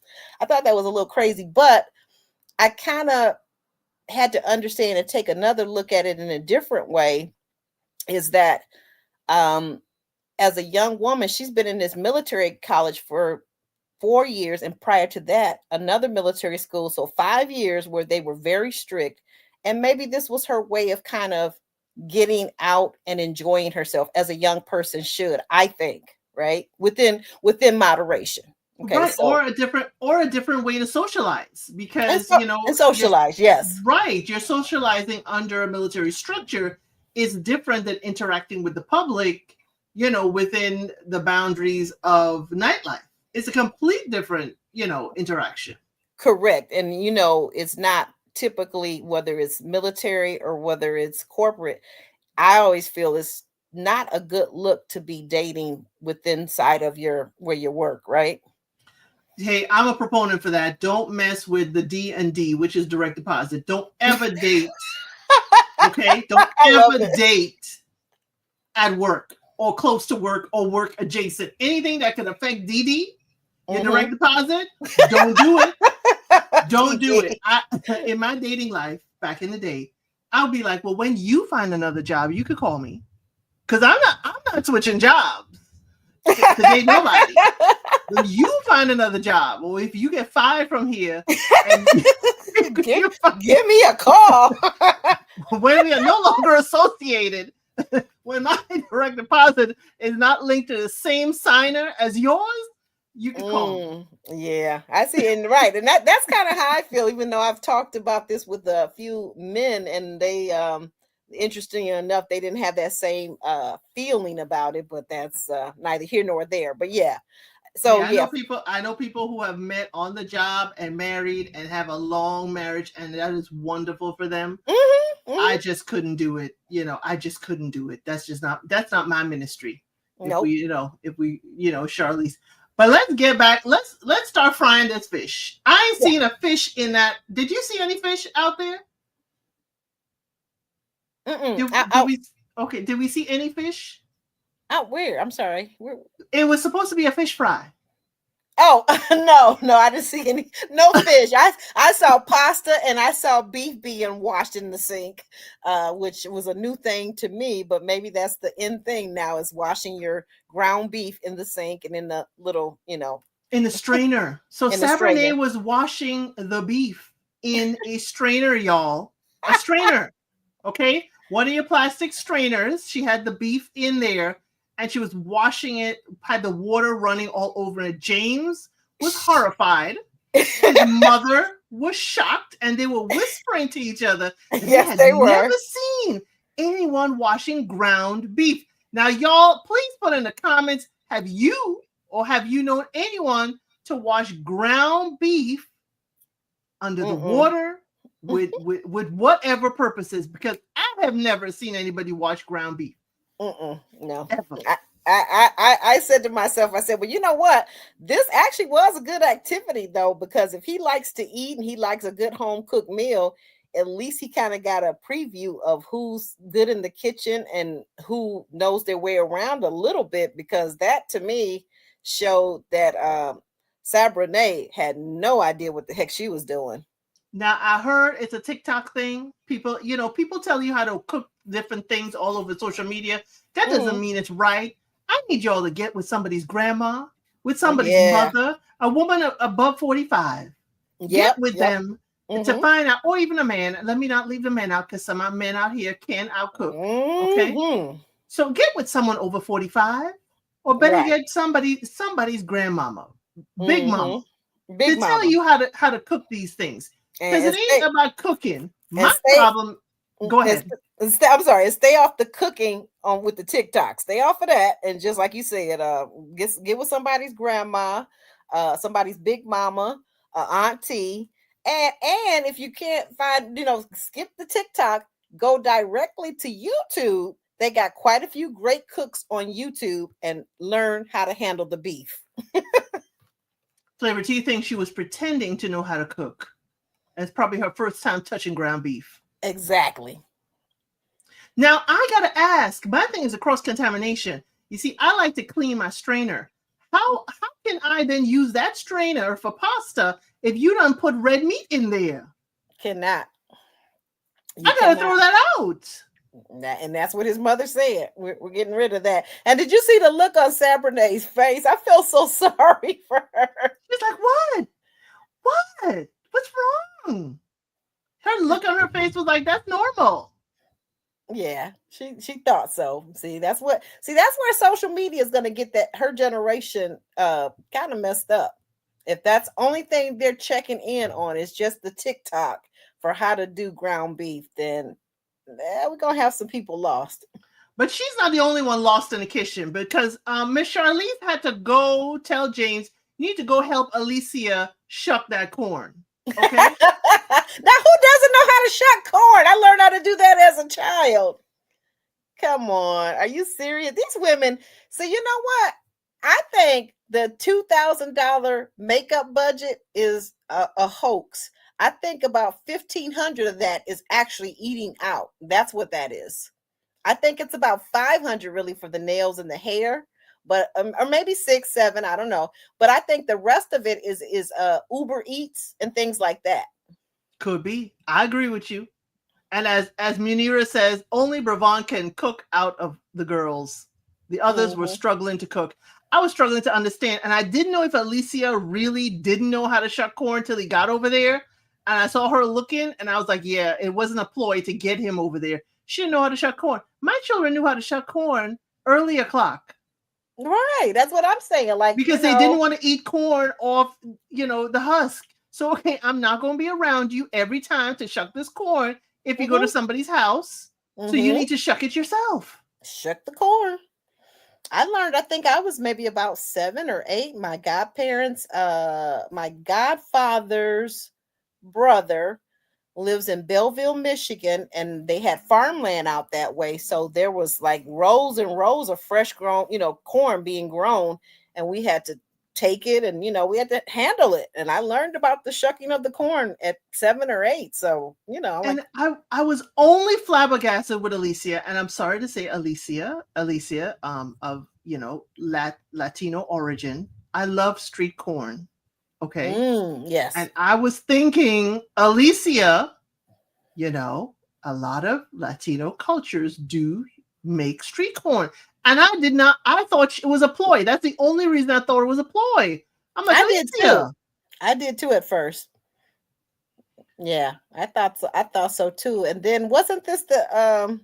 I thought that was a little crazy, but I kind of had to understand and take another look at it in a different way, is that as a young woman, she's been in this military college for 4 years, and prior to that, another military school. So 5 years where they were very strict. And maybe this was her way of kind of getting out and enjoying herself, as a young person should, I think, right? Within moderation. Okay, Right, so or a different way to socialize, because and socialize, yes. right, you're socializing under a military structure is different than interacting with the public, within the boundaries of nightlife. It's a complete different, interaction. Correct. And it's not typically, whether it's military or whether it's corporate, I always feel it's not a good look to be dating within inside of where you work, right? Hey, I'm a proponent for that. Don't mess with the D&D, which is direct deposit. Don't ever date. Okay? Don't ever date at work or close to work or work adjacent. Anything that can affect DD, your direct deposit, don't do it. Don't do it. In my dating life back in the day, I'll be like, well, when you find another job, you could call me. Because I'm not switching jobs to date nobody. When you find another job, or if you get fired from here, and give me a call. when we are no longer associated when my direct deposit is not linked to the same signer as yours, you can call me. Yeah, I see. And right. And that's kind of how I feel, even though I've talked about this with a few men and they, interesting enough, they didn't have that same feeling about it, but that's neither here nor there. But yeah. So Yeah, yeah. I know people who have met on the job and married and have a long marriage, and that is wonderful for them. I just couldn't do it. I just couldn't do it. That's not my ministry. Nope. If we, Charlize. But let's get back. Let's start frying this fish. I ain't seen a fish in that. Did you see any fish out there? Did we see any fish? Out where? I'm sorry. Where? It was supposed to be a fish fry. Oh no, I didn't see any no fish. I saw pasta and I saw beef being washed in the sink, which was a new thing to me. But maybe that's the end thing now is washing your ground beef in the sink and in the little, in the strainer. So Sabrinae was washing the beef in a strainer, y'all. A strainer. Okay, one of your plastic strainers. She had the beef in there. And she was washing it, had the water running all over it. James was horrified. His mother was shocked, and they were whispering to each other. Yes, they were. Never seen anyone washing ground beef. Now, y'all, please put in the comments, have you known anyone to wash ground beef under the water with whatever purposes? Because I have never seen anybody wash ground beef. No. I said to myself, I said, well, you know what? This actually was a good activity, though, because if he likes to eat and he likes a good home cooked meal, at least he kind of got a preview of who's good in the kitchen and who knows their way around a little bit, because that to me showed that Sabrinae had no idea what the heck she was doing. Now, I heard it's a TikTok thing. People tell you how to cook different things all over social media. That doesn't mean it's right. I need y'all to get with somebody's grandma, with somebody's mother, a woman above 45. Get with them to find out, or even a man. Let me not leave the men out because some men out here can outcook. Okay? So get with someone over 45, or better yet, somebody's grandmama, big mama, to tell you how to cook these things. Because it ain't about cooking. My problem. Go ahead. I'm sorry. And stay off the cooking with the TikTok. Stay off of that, and just like you said, get with somebody's grandma, somebody's big mama, auntie, and if you can't find, skip the TikTok, go directly to YouTube. They got quite a few great cooks on YouTube, and learn how to handle the beef. Flavor T thinks she was pretending to know how to cook. It's probably her first time touching ground beef. Exactly. Now, I got to ask, my thing is a cross-contamination. You see, I like to clean my strainer. How can I then use that strainer for pasta if you done put red meat in there? Cannot. I got to throw that out. And that's what his mother said. We're getting rid of that. And did you see the look on Sabrinae's face? I felt so sorry for her. She's like, what? What? What's wrong? Her look on her face was like, that's normal. Yeah, she thought so. That's where social media is going to get that her generation kind of messed up. If that's only thing they're checking in on is just the TikTok for how to do ground beef, then we're going to have some people lost. But she's not the only one lost in the kitchen, because Miss Charlize had to go tell James, you need to go help Alicia shuck that corn. Okay. Now, who doesn't know how to shuck corn? I learned how to do that as a child. Come on. Are you serious? These women. So you know what? I think the $2,000 makeup budget is a hoax. I think about $1,500 of that is actually eating out. That's what that is. I think it's about $500 really for the nails and the hair, but or maybe $600, $700, I don't know. But I think the rest of it is Uber Eats and things like that. Could be. I agree with you. And as Munira says, only Bravon can cook out of the girls. The others were struggling to cook. I was struggling to understand, and I didn't know if Alicia really didn't know how to shuck corn till he got over there. And I saw her looking, and I was like, yeah, it wasn't a ploy to get him over there. She didn't know how to shuck corn. My children knew how to shuck corn early o'clock Right. That's what I'm saying. Like, because they didn't want to eat corn off, the husk. So, okay, I'm not going to be around you every time to shuck this corn if you go to mm-hmm, somebody's house. So you mm-hmm. need to shuck it yourself. Shuck the corn. I learned, I think I was maybe about 7 or 8. My godparents, my godfather's brother lives in Belleville, Michigan, and they had farmland out that way. So there was like rows and rows of fresh grown, corn being grown, and we had to take it and we had to handle it. And I learned about the shucking of the corn at 7 or 8. So, I'm like, And I was only flabbergasted with Alicia, and I'm sorry to say Alicia, of Latino origin. I love street corn. Okay. yes. And I was thinking, Alicia, a lot of Latino cultures do make street corn. And I thought it was a ploy. That's the only reason I thought it was a ploy. I'm like, I did too. Alicia. I did too at first. Yeah, I thought so. I thought so too. And then wasn't this the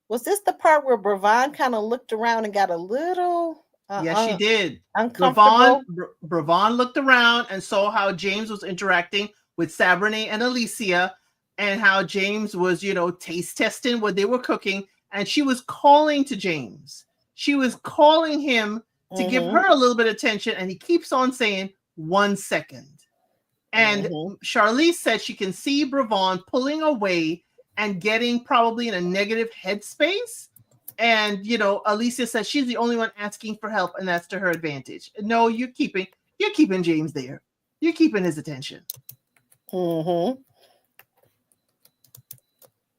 was this the part where Bravon kind of looked around and got a little Yes, she did. uncomfortable? Bravon looked around and saw how James was interacting with Sabrina and Alicia, and how James was, taste testing what they were cooking. And she was calling to James. She was calling him to give her a little bit of attention. And he keeps on saying, 1 second. And Charlize said she can see Bravon pulling away and getting probably in a negative headspace. And, Alicia says she's the only one asking for help, and that's to her advantage. No, you're keeping James there. You're keeping his attention. Mm-hmm.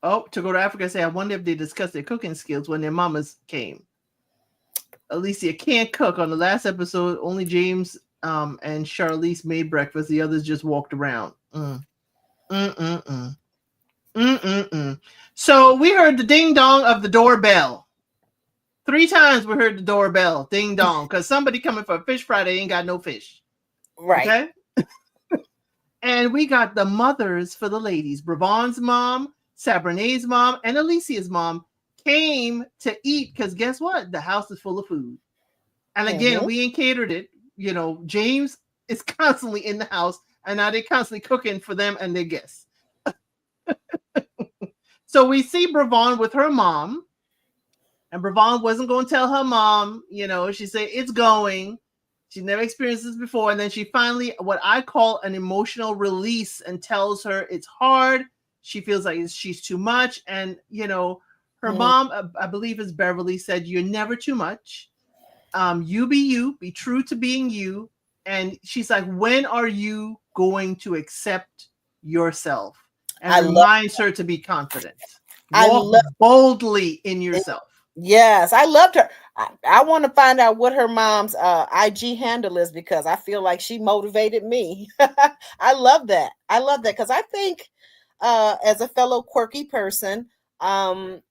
Oh, to go to Africa, say, I wonder if they discussed their cooking skills when their mamas came. Alicia can't cook. On the last episode, only James and Charlize made breakfast. The others just walked around. So we heard the ding dong of the doorbell. 3 times we heard the doorbell, ding dong, because somebody coming for a fish fry, they ain't got no fish. Right. Okay? And we got the mothers for the ladies. Bravon's mom, Sabrina's mom, and Alicia's mom came to eat because guess what? The house is full of food. And again, we ain't catered it. James is constantly in the house, and now they're constantly cooking for them and their guests. So we see Bravon with her mom. And Bravon wasn't going to tell her mom, she said, it's going. She never experienced this before. And then she finally, what I call an emotional release, and tells her it's hard. She feels like she's too much. And, her mom, I believe is Beverly, said, you're never too much. You, be true to being you. And she's like, when are you going to accept yourself? And reminds her to be confident. Walk boldly in yourself. Yes, I loved her. I want to find out what her mom's IG handle is, because I feel like she motivated me. I love that. I love that because I think as a fellow quirky person, that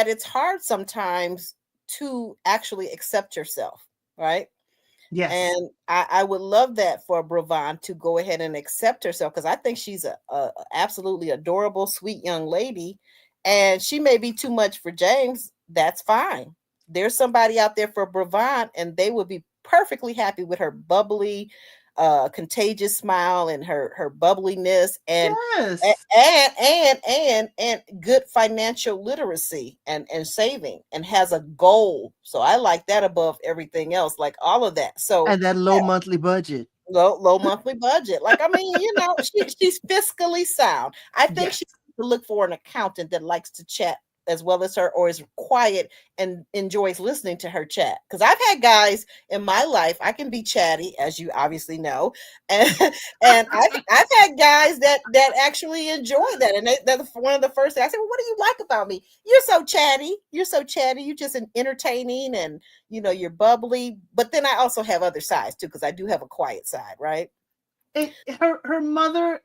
it's hard sometimes to actually accept yourself, right? Yes. And I would love that for Bravon to go ahead and accept herself, because I think she's a absolutely adorable, sweet young lady. And she may be too much for James. That's fine. There's somebody out there for Bravon, and they would be perfectly happy with her bubbly, contagious smile and her bubbliness, and and good financial literacy and saving, and has a goal. So I like that above everything else, like all of that. So and that low monthly budget. Low monthly budget. Like, I mean, she's fiscally sound. I think she needs to look for an accountant that likes to chat as well as her, or is quiet and enjoys listening to her chat. Because I've had guys in my life, I can be chatty, as you obviously know, and I've had guys that actually enjoy that. And that's one of the first things I said, well, what do you like about me? You're so chatty. You're just entertaining, and you're bubbly. But then I also have other sides too, because I do have a quiet side, right? Her mother.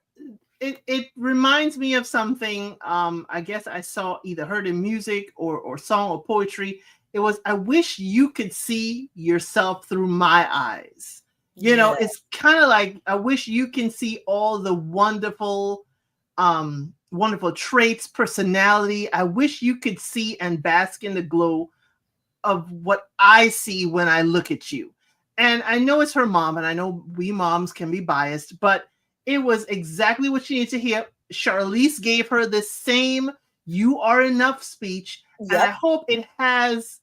It reminds me of something. I guess I saw, either heard in music or song or poetry. It was, I wish you could see yourself through my eyes. It's kind of like, I wish you can see all the wonderful wonderful traits, personality. I wish you could see and bask in the glow of what I see when I look at you. And I know it's her mom, and I know we moms can be biased, but it was exactly what she needed to hear. Charlize gave her the same "you are enough" speech, and I Yep. hope it has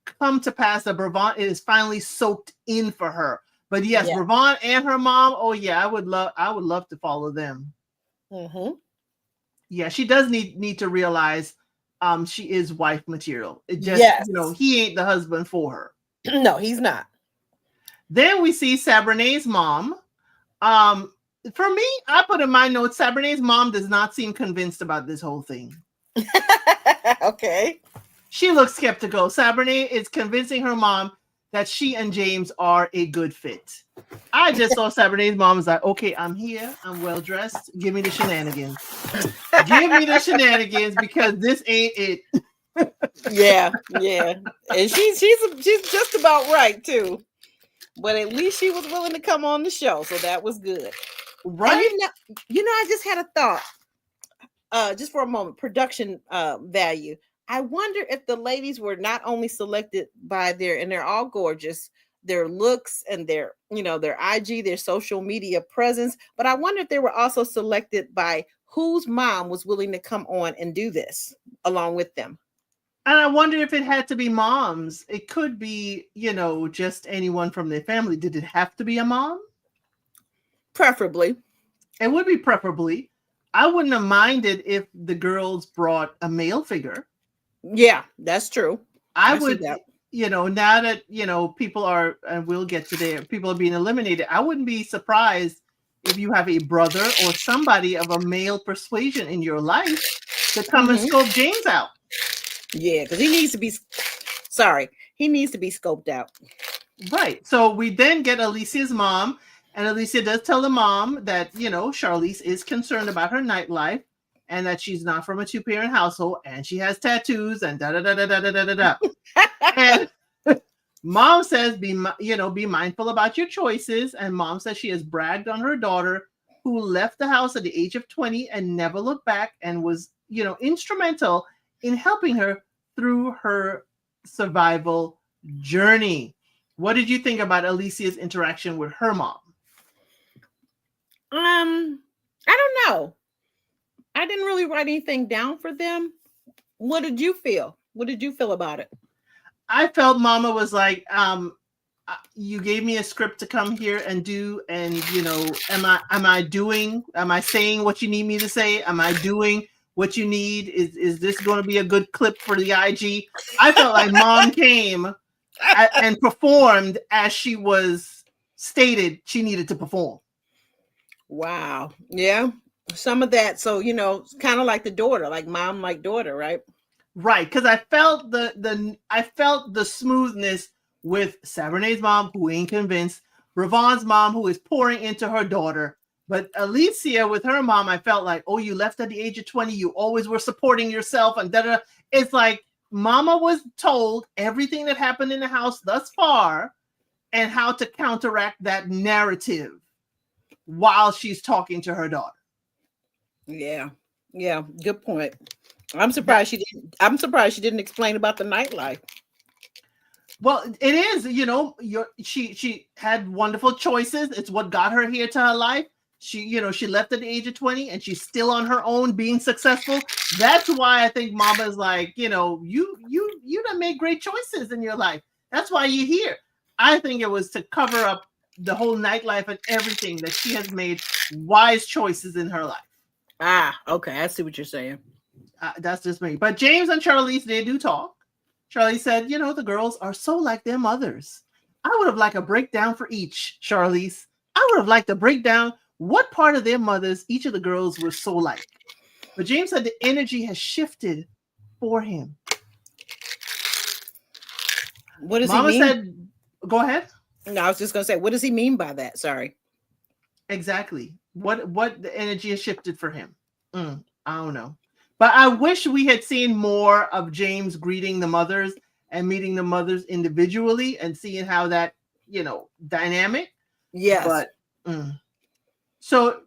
come to pass that Bravant is finally soaked in for her. But yes, Yeah. Bravant and her mom, oh yeah, I would love to follow them. Mm-hmm. Yeah, she does need to realize she is wife material. It just, Yes. he ain't the husband for her. No, he's not. Then we see Sabrene's mom. Um, for me, I put in my notes, Sabrene's mom does not seem convinced about this whole thing. Okay. She looks skeptical. Sabrene is convincing her mom that she and James are a good fit. I just saw Sabrene's mom was like, okay, I'm here. I'm well dressed. Give me the shenanigans. Give me the shenanigans because this ain't it. Yeah, yeah. And she's just about right too. But at least she was willing to come on the show, so that was good. And Right? I just had a thought. Just for a moment, production value. I wonder if the ladies were not only selected by and they're all gorgeous, their looks and their IG, their social media presence, but I wonder if they were also selected by whose mom was willing to come on and do this along with them. And I wonder if it had to be moms. It could be, just anyone from their family. Did it have to be a mom? Preferably. It would be preferably. I wouldn't have minded if the girls brought a male figure. Yeah, that's true. I I see would, that. now that, people are, and we'll get to there, people are being eliminated. I wouldn't be surprised if you have a brother or somebody of a male persuasion in your life to come and Mm-hmm. scope James out. Yeah, because he needs to be. Sorry, he needs to be scoped out. Right. So we then get Alicia's mom, and Alicia does tell the mom that, Charlize is concerned about her nightlife and that she's not from a two-parent household and she has tattoos and da da da da da da da da. And mom says, be mindful about your choices. And mom says she has bragged on her daughter who left the house at the age of 20 and never looked back and was, instrumental in helping her through her survival journey. What did you think about Alicia's interaction with her mom? I don't know. I didn't really write anything down for them. What did you feel? What did you feel about it? I felt mama was like, you gave me a script to come here and do, and am I saying what you need me to say? Am I doing what you need? Is this going to be a good clip for the IG? I felt like mom came and performed as she was stated she needed to perform. Wow. Yeah. Some of that. So, kind of like the daughter, like mom, like daughter, right? Right, because I felt the smoothness with Saberne's mom, who ain't convinced, Ravon's mom, who is pouring into her daughter. But Alicia with her mom, I felt like, oh, you left at the age of 20, you always were supporting yourself, and da da. It's like mama was told everything that happened in the house thus far and how to counteract that narrative while she's talking to her daughter. Yeah. Yeah. Good point. I'm surprised she didn't explain about the nightlife. Well, it is, she had wonderful choices. It's what got her here to her life. She left at the age of 20 and she's still on her own being successful. That's why I think mama is like, you done made great choices in your life. That's why you're here. I think it was to cover up the whole nightlife and everything that she has made wise choices in her life. Ah, okay. I see what you're saying. That's just me. But James and Charlize, they do talk. Charlie said, the girls are so like their mothers. I would have liked a breakdown for each, Charlize. I would have liked to break down what part of their mothers each of the girls were so like. But James said the energy has shifted for him. What does Mama he mean? said, go ahead. No, I was just going to say, what does he mean by that? Sorry. Exactly. What the energy has shifted for him. I don't know. But I wish we had seen more of James greeting the mothers and meeting the mothers individually and seeing how that, dynamic. Yes. But so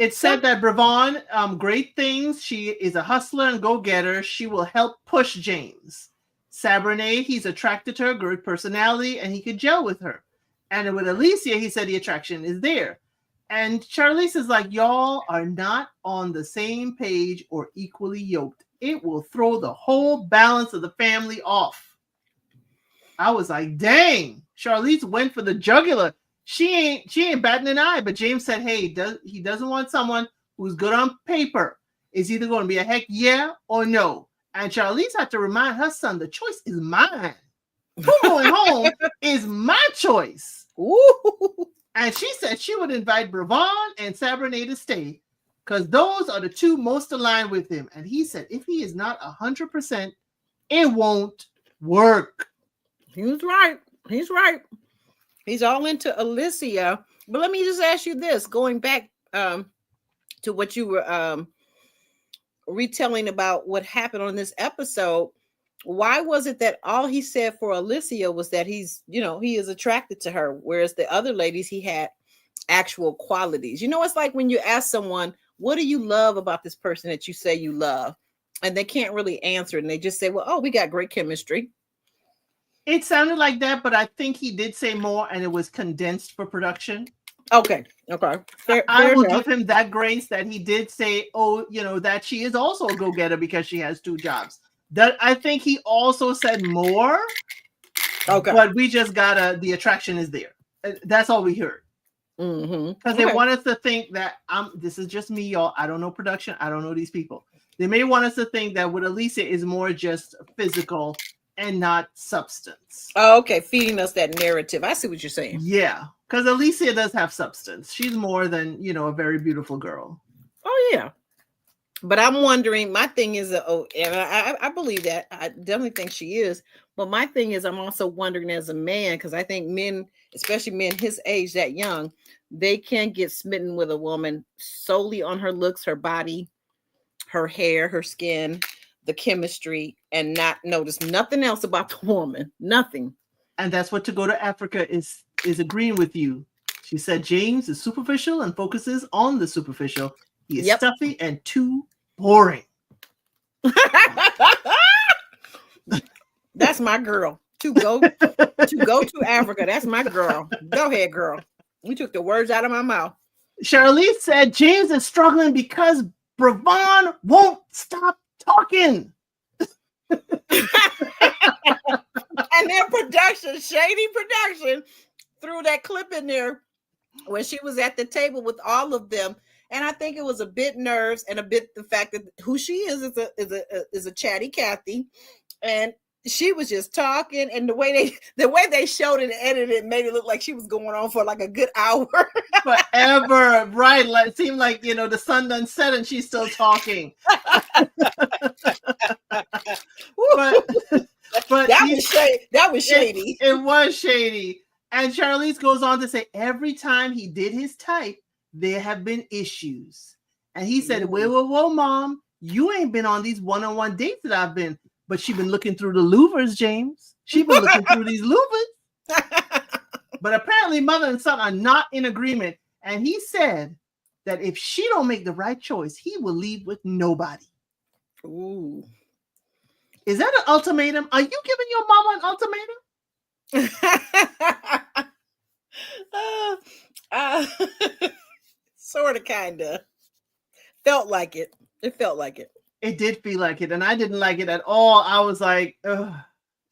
It said that Bravon, great things. She is a hustler and go-getter. She will help push James. Sabrina, he's attracted to her, good personality, and he could gel with her. And with Alicia, he said the attraction is there. And Charlize is like, y'all are not on the same page or equally yoked. It will throw the whole balance of the family off. I was like, dang, Charlize went for the jugular. She ain't batting an eye, but James said, hey, he doesn't want someone who's good on paper. It's either going to be a heck yeah or no. And Charlize had to remind her son, the choice is mine. Who going home is my choice. Ooh. And she said she would invite Bravon and Sabrina to stay because those are the two most aligned with him. And he said, if he is not 100%, it won't work. He was right. He's right. He's all into Alicia. But let me just ask you this, going back to what you were retelling about what happened on this episode. Why was it that all he said for Alicia was that he's, he is attracted to her, whereas the other ladies, he had actual qualities? It's like when you ask someone, what do you love about this person that you say you love? And they can't really answer. And they just say, well, oh, we got great chemistry. It sounded like that, but I think he did say more and it was condensed for production. Okay. I will give him that grace that he did say, that she is also a go-getter because she has 2 jobs. That I think he also said more. Okay. But we just the attraction is there. That's all we heard. Because they want us to think that this is just me, y'all. I don't know production. I don't know these people. They may want us to think that with Alicia is more just physical and not substance. Oh, okay. Feeding us that narrative. I see what you're saying. Yeah. Because Alicia does have substance. She's more than, a very beautiful girl. Oh, yeah. But I'm wondering, my thing is, and I believe that. I definitely think she is. But my thing is, I'm also wondering as a man, because I think men, especially men his age, that young, they can get smitten with a woman solely on her looks, her body, her hair, her skin, the chemistry, and not notice nothing else about the woman. Nothing. And that's what To Go to Africa is agreeing with you. She said James is superficial and focuses on the superficial. He is stuffy and too boring. That's my girl. To go to Africa. That's my girl. Go ahead, girl. You took the words out of my mouth. Charlize said James is struggling because Bravon won't stop talking. And their production, shady production, threw that clip in there when she was at the table with all of them. And I think it was a bit nerves and a bit the fact that who she is a chatty Cathy, and she was just talking, and the way they showed it and edited it made it look like she was going on for like a good hour. Forever, right? Like, it seemed like the sun done set and she's still talking. but that was shady. It was shady. And Charlize goes on to say every time he did his type, there have been issues. And he said, whoa, Mom, you ain't been on these one-on-one dates that I've been. But she been looking through the louvers, James. She been looking through these louvers. But apparently mother and son are not in agreement. And he said that if she don't make the right choice, he will leave with nobody. Ooh. Is that an ultimatum? Are you giving your mama an ultimatum? Sort of, kind of. Felt like it. It felt like it. It did feel like it, and I didn't like it at all. I was like, ugh,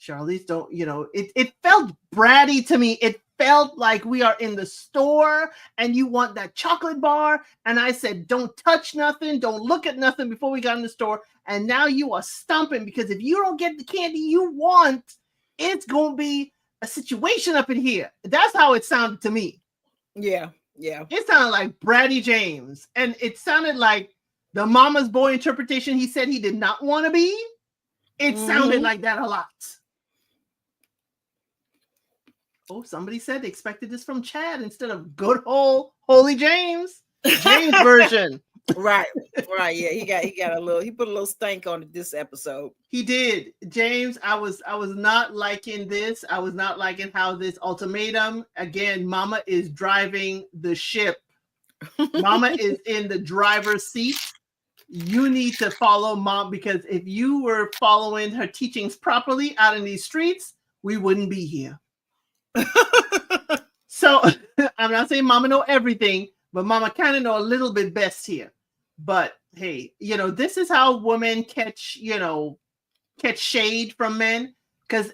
Charlize, don't, it felt bratty to me. It felt like we are in the store and you want that chocolate bar. And I said, don't touch nothing. Don't look at nothing before we got in the store. And now you are stumping because if you don't get the candy you want, it's going to be a situation up in here. That's how it sounded to me. Yeah. It sounded like Bratty James. And it sounded like the mama's boy interpretation he said he did not want to be. It sounded like that a lot. Oh, somebody said they expected this from Chad instead of good old Holy James version. Right. Yeah, he put a little stank on it this episode. He did. James, I was not liking this. I was not liking how this ultimatum, again, mama is driving the ship. Mama is in the driver's seat. You need to follow mom, because if you were following her teachings properly out in these streets, we wouldn't be here. So I'm not saying mama know everything, but mama kind of know a little bit best here. But hey, this is how women catch shade from men, because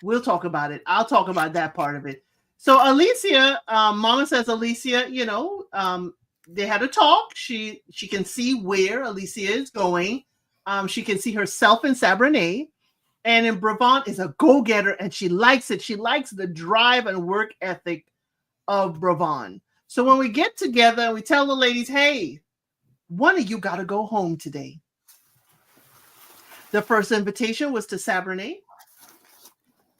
we'll talk about it. I'll talk about that part of it. So Alicia, mama says Alicia, they had a talk. She can see where Alicia is going. She can see herself in Sabrina. And in Bravant is a go-getter, and she likes it. She likes the drive and work ethic of Bravant. So when we get together, we tell the ladies, hey, one of you got to go home today. The first invitation was to Sabrina.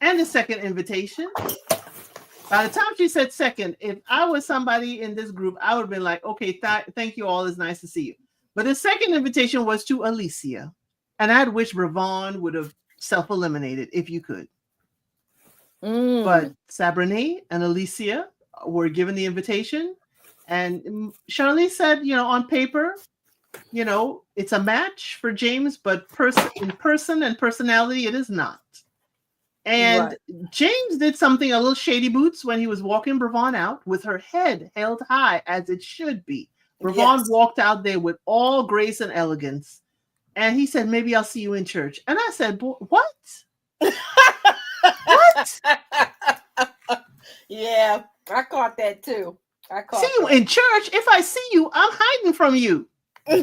And the second invitation, by the time she said second, if I was somebody in this group, I would have been like, okay, thank you all. It's nice to see you. But the second invitation was to Alicia. And I'd wish Bravant would have self-eliminated if you could. But Sabrina and Alicia were given the invitation. And Charlize said, on paper, it's a match for James, but in person and personality, it is not. And James did something a little shady boots when he was walking Bravant out with her head held high, as it should be. Bravant walked out there with all grace and elegance. And he said, maybe I'll see you in church. And I said, what? What? Yeah, I caught that too. See you in church? If I see you, I'm hiding from you. No,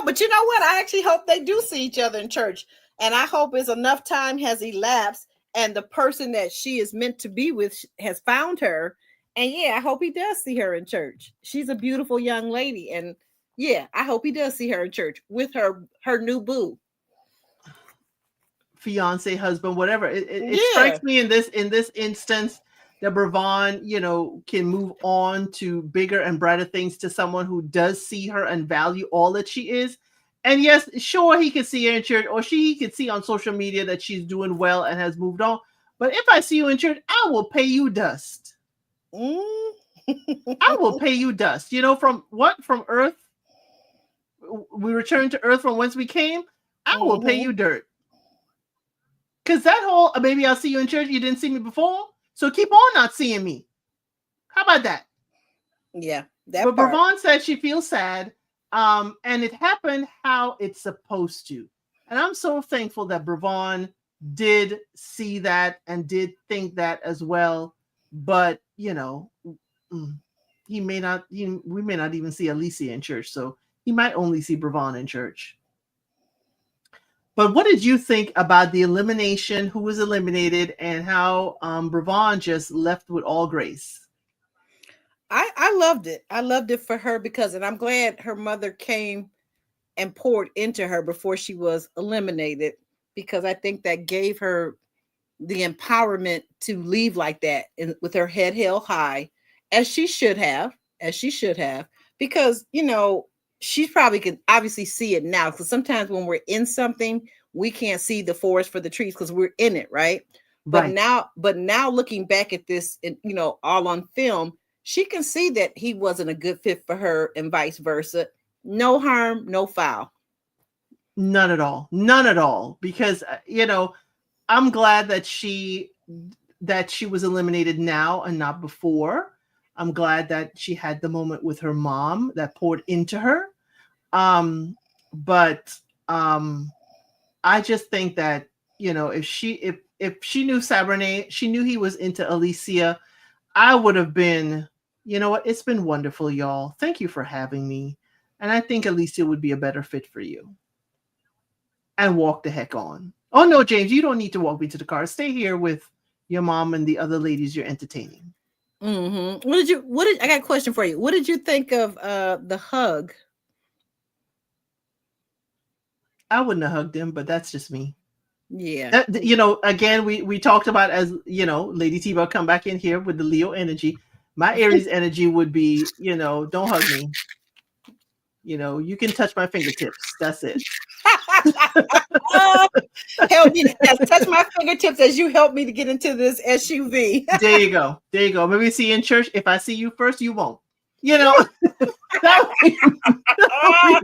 but you know what? I actually hope they do see each other in church. And I hope as enough time has elapsed and the person that she is meant to be with has found her. And yeah, I hope he does see her in church. She's a beautiful young lady. And yeah, I hope he does see her in church with her new boo. Fiance, husband, whatever. It strikes me in this instance that Bravant, can move on to bigger and brighter things, to someone who does see her and value all that she is. And yes, sure, he could see her in church, or he could see on social media that she's doing well and has moved on. But if I see you in church, I will pay you dust. I will pay you dust. From earth? We return to earth from whence we came. I will pay you dirt. Because that whole, maybe I'll see you in church, you didn't see me before, so keep on not seeing me. How about that? Yeah. But Bravant said she feels sad, and it happened how it's supposed to. And I'm so thankful that Bravant did see that and did think that as well. But, we may not even see Alicia in church, so he might only see Bravant in church. But what did you think about the elimination, who was eliminated, and how Bravant just left with all grace? I loved it. I loved it for her and I'm glad her mother came and poured into her before she was eliminated, because I think that gave her the empowerment to leave like that with her head held high, as she should have, because, she probably can obviously see it now, because sometimes when we're in something, we can't see the forest for the trees because we're in it, right? But now looking back at this, and all on film, she can see that he wasn't a good fit for her, and vice versa. No harm, no foul. None at all. Because I'm glad that she was eliminated now and not before. I'm glad that she had the moment with her mom that poured into her. But I just think that, if she knew Sabrina, she knew he was into Alicia, I would have been, what? It's been wonderful, y'all. Thank you for having me. And I think Alicia would be a better fit for you. And walk the heck on. Oh, no, James, you don't need to walk me to the car. Stay here with your mom and the other ladies you're entertaining. Mm-hmm. I got a question for you. What did you think of the hug? I wouldn't have hugged him, but that's just me. Yeah. Again, we talked about, as Lady T will come back in here with the Leo energy. My Aries energy would be, don't hug me. You can touch my fingertips. That's it. Help me. Yes, touch my fingertips as you help me to get into this SUV. There you go. There you go. Maybe see you in church. If I see you first, you won't. You know, that would be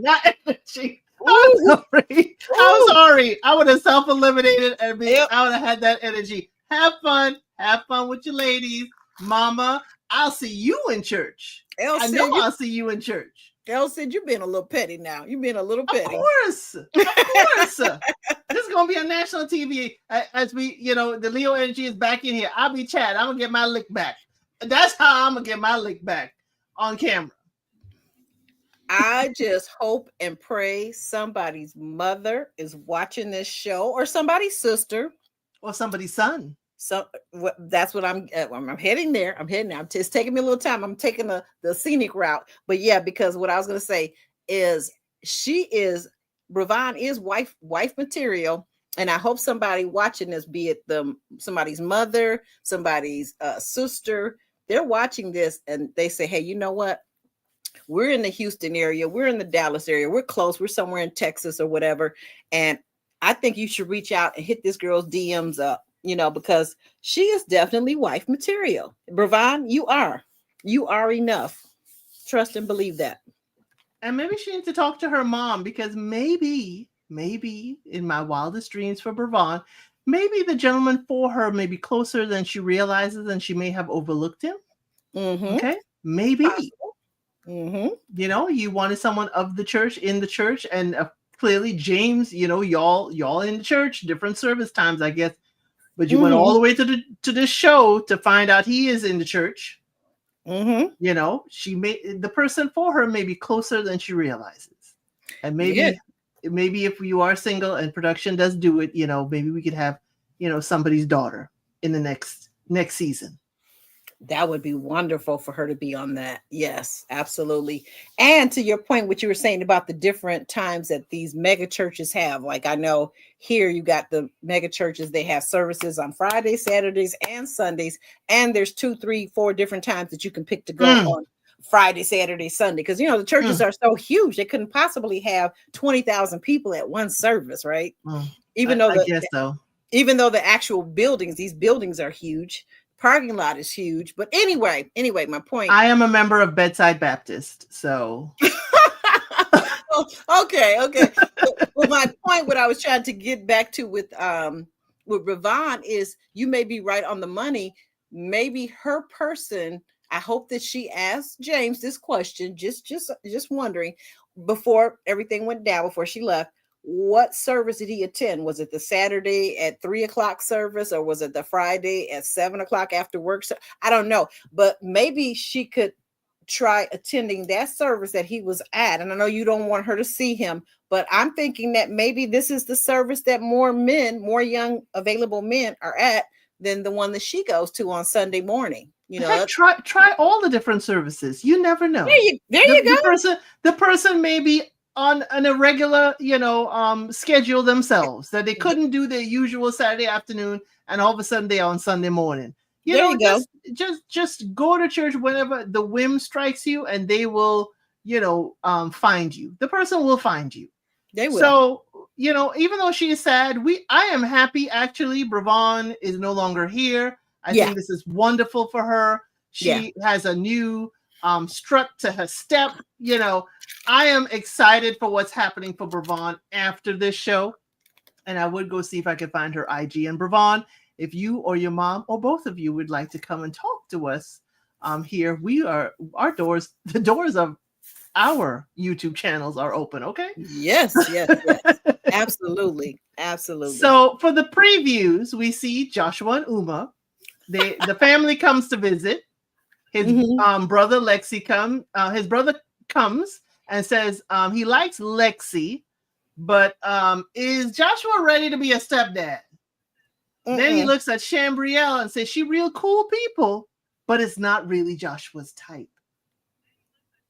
my energy. I'm sorry. I'm sorry. I would have self-eliminated and Yep. I would have had that energy. Have fun. Have fun with your ladies. Mama, I'll see you in church. I know I'll see you in church. Elle said, you're being a little petty now. You're being a little petty. Of course. Of course. This is going to be on national TV as we, the Leo energy is back in here. I'll be Chad. I'm going to get my lick back. That's how I'm going to get my lick back on camera. I just hope and pray somebody's mother is watching this show, or somebody's sister, or somebody's son. So that's what I'm heading there. It's taking me a little time. I'm taking the scenic route. But yeah, because what I was going to say is Bravon is wife material. And I hope somebody watching this, be it somebody's mother, somebody's sister, they're watching this and they say, hey, you know what? We're in the Houston area. We're in the Dallas area. We're close. We're somewhere in Texas or whatever. And I think you should reach out and hit this girl's DMs up. Because she is definitely wife material. Bravon, you are enough. Trust and believe that. And maybe she needs to talk to her mom, because maybe in my wildest dreams for Bravon, maybe the gentleman for her may be closer than she realizes, and she may have overlooked him. Mm-hmm. Okay, maybe. Mm-hmm. You wanted someone of the church, in the church, and clearly James, y'all in the church, different service times, I guess. But you went all the way to this show to find out he is in the church. Mm-hmm. The person for her may be closer than she realizes. And maybe if you are single and production does do it, maybe we could have, somebody's daughter in the next season. That would be wonderful for her to be on that. Yes, absolutely. And to your point, what you were saying about the different times that these mega churches have, like I know here you got the mega churches, they have services on Fridays, Saturdays, and Sundays. And there's 2, 3, 4 different times that you can pick to go on Friday, Saturday, Sunday. Because, the churches are so huge, they couldn't possibly have 20,000 people at one service, right? Even though the actual buildings, these buildings are huge. Parking lot is huge. But anyway, my point. I am a member of Bedside Baptist, so. Okay. Well, my point, what I was trying to get back to with Bravon is, you may be right on the money. Maybe her person, I hope that she asked James this question, just wondering, before everything went down, before she left, what service did he attend? Was it the Saturday at 3:00 service, or was it the Friday at 7:00 after work? So I don't know, but maybe she could try attending that service that he was at. And I know you don't want her to see him, but I'm thinking that maybe this is the service that more young available men are at than the one that she goes to on Sunday morning. Try all the different services. You never know. There you go. The person may be on an irregular, schedule themselves, that they couldn't do their usual Saturday afternoon, and all of a sudden they're on Sunday morning. Just go to church whenever the whim strikes you, and they will, find you. The person will find you. They will. So, even though she is sad, I am happy. Actually, Bravon is no longer here. I think this is wonderful for her. She has a new strut to her step. I am excited for what's happening for Bravon after this show. And I would go see if I could find her IG. And Bravon, if you or your mom or both of you would like to come and talk to us here, the doors of our YouTube channels are open. Okay. Yes. Absolutely. So for the previews, we see Joshua and Uma. The family comes to visit. His brother Lexi his brother comes and says he likes Lexi, but is Joshua ready to be a stepdad? Then he looks at Shambrielle and says, she real cool people, but it's not really Joshua's type.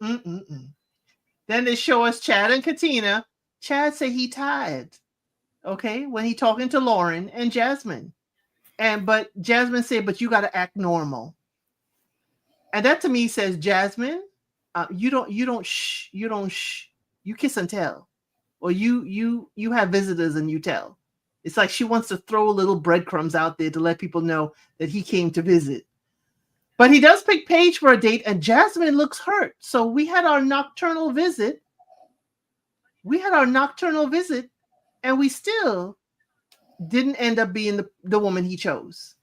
Then they show us Chad and Katina. Chad say he tired, okay, when he talking to Lauren and Jasmine. But Jasmine said, but you got to act normal. And that to me says, Jasmine, you kiss and tell. or you have visitors and you tell. It's like she wants to throw little breadcrumbs out there to let people know that he came to visit. But he does pick Paige for a date, and Jasmine looks hurt. So we had our nocturnal visit. And we still didn't end up being the woman he chose.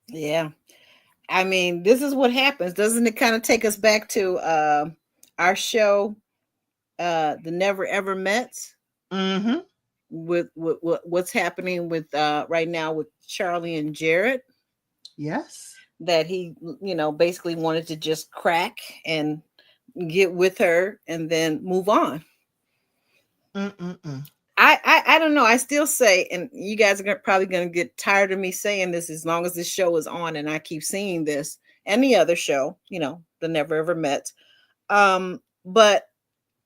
Yeah. I mean, this is what happens. Doesn't it kind of take us back to our show, The Never Ever Mets? Mm-hmm. With what's happening with right now with Charlie and Jared. Yes. That he, basically wanted to just crack and get with her and then move on. Mm-mm-mm. I don't know. I still say, and you guys are probably going to get tired of me saying this as long as this show is on and I keep seeing this and the other show, The Never Ever Met. But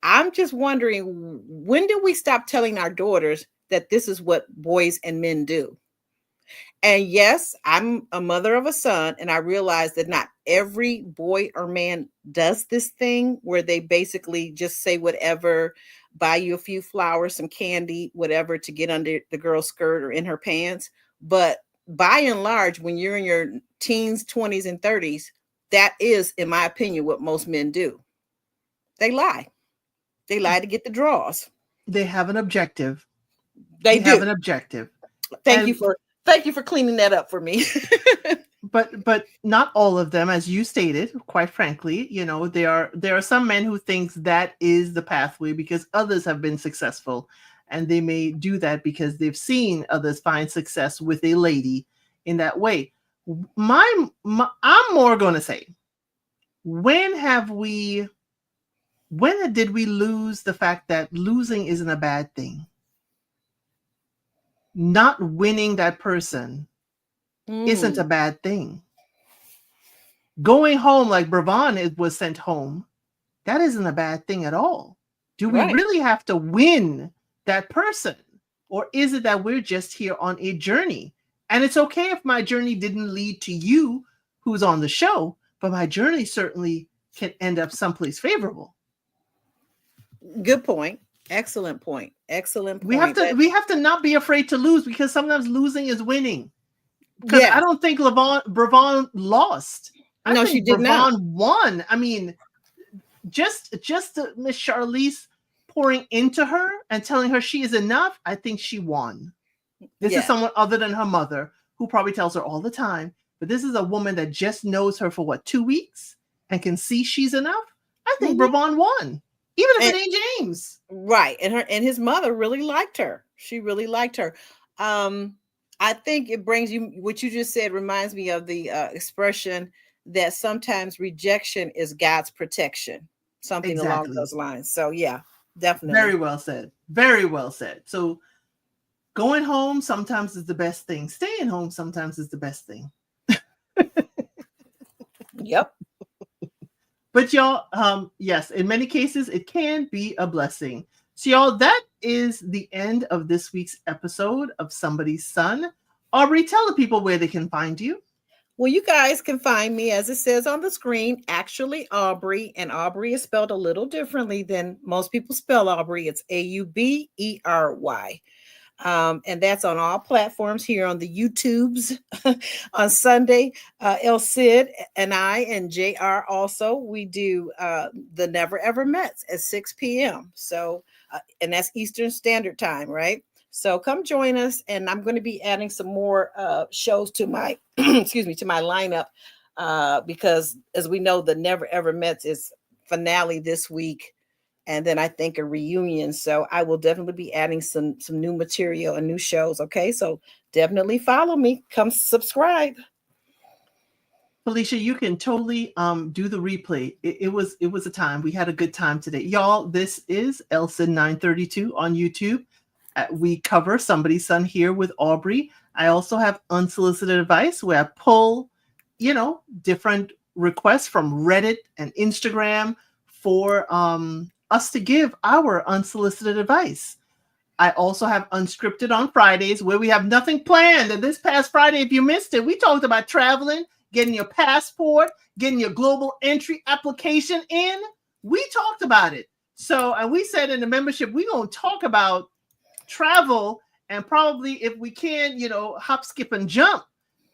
I'm just wondering, when do we stop telling our daughters that this is what boys and men do? And yes, I'm a mother of a son, and I realize that not every boy or man does this thing where they basically just say whatever, buy you a few flowers, some candy, whatever, to get under the girl's skirt or in her pants. But by and large, when you're in your teens, 20s, and 30s, that is, in my opinion, what most men do. They lie. They lie to get the draws. They have an objective. They do have an objective. Thank you for cleaning that up for me. but not all of them, as you stated. Quite frankly, there are some men who think that is the pathway because others have been successful, and they may do that because they've seen others find success with a lady in that way. I'm more going to say, when did we lose the fact that losing isn't a bad thing? Not winning that person isn't a bad thing. Going home like Bravon was sent home, that isn't a bad thing at all. Do we really have to win that person? Or is it that we're just here on a journey? And it's okay if my journey didn't lead to you who's on the show, but my journey certainly can end up someplace favorable. Good point. Excellent point. We have to not be afraid to lose, because sometimes losing is winning. Because I don't think Bravon lost. I think she did Bravon not. won. I mean, just Miss Charlize pouring into her and telling her she is enough, I think she won. This is someone other than her mother, who probably tells her all the time. But this is a woman that just knows her for 2 weeks and can see she's enough. I think Bravon won. Even if it ain't James. Right. And his mother really liked her. She really liked her. I think it brings you, what you just said reminds me of the expression that sometimes rejection is God's protection. Something along those lines. So yeah, definitely. Very well said. Very well said. So going home sometimes is the best thing. Staying home sometimes is the best thing. Yep. But y'all, yes, in many cases, it can be a blessing. So y'all, that is the end of this week's episode of Somebody's Son. Aubrey, tell the people where they can find you. Well, you guys can find me, as it says on the screen, actually Aubrey, and Aubrey is spelled a little differently than most people spell Aubrey. It's Auberey. And that's on all platforms here on the YouTubes. On Sunday, El Cid and I and JR also, we do the Never Ever Mets at 6 p.m. So, and that's Eastern Standard Time, right? So come join us, and I'm going to be adding some more shows to my, to my lineup, because as we know, the Never Ever Mets is finale this week. And then I think a reunion. So I will definitely be adding some new material and new shows. Okay. So definitely follow me. Come subscribe. Felicia, you can totally do the replay. It was a time. We had a good time today. Y'all, this is Elsa 932 on YouTube. We cover Somebody's Son here with Aubrey. I also have Unsolicited Advice, where I pull, different requests from Reddit and Instagram for us to give our unsolicited advice. I also have Unscripted on Fridays, where we have nothing planned. And this past Friday, if you missed it, we talked about traveling, getting your passport, getting your global entry application in. We talked about it. So, and we said in the membership, we're going to talk about travel and probably, if we can, hop, skip, and jump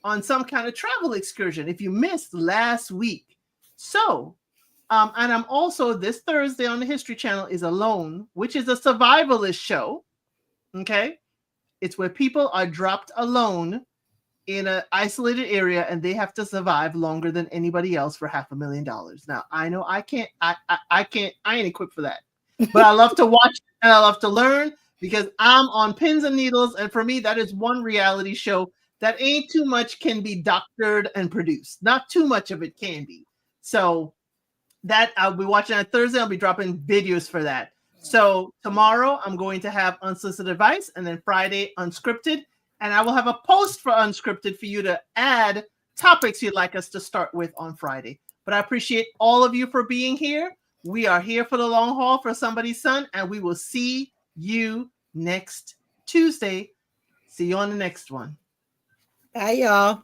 on some kind of travel excursion if you missed last week. So, and I'm also this Thursday on the History Channel is Alone, which is a survivalist show. Okay. It's where people are dropped alone in an isolated area and they have to survive longer than anybody else for $500,000. Now, I know I can't, I ain't equipped for that, but I love to watch and I love to learn because I'm on pins and needles. And for me, that is one reality show that ain't too much can be doctored and produced. Not too much of it can be. So that I'll be watching on Thursday. I'll be dropping videos for that. So tomorrow I'm going to have unsolicited advice, and then Friday unscripted, and I will have a post for unscripted for you to add topics you'd like us to start with on Friday. But I appreciate all of you for being here. We are here for the long haul for Somebody's Son, and we will see you next Tuesday. See you on the next one. Bye, y'all.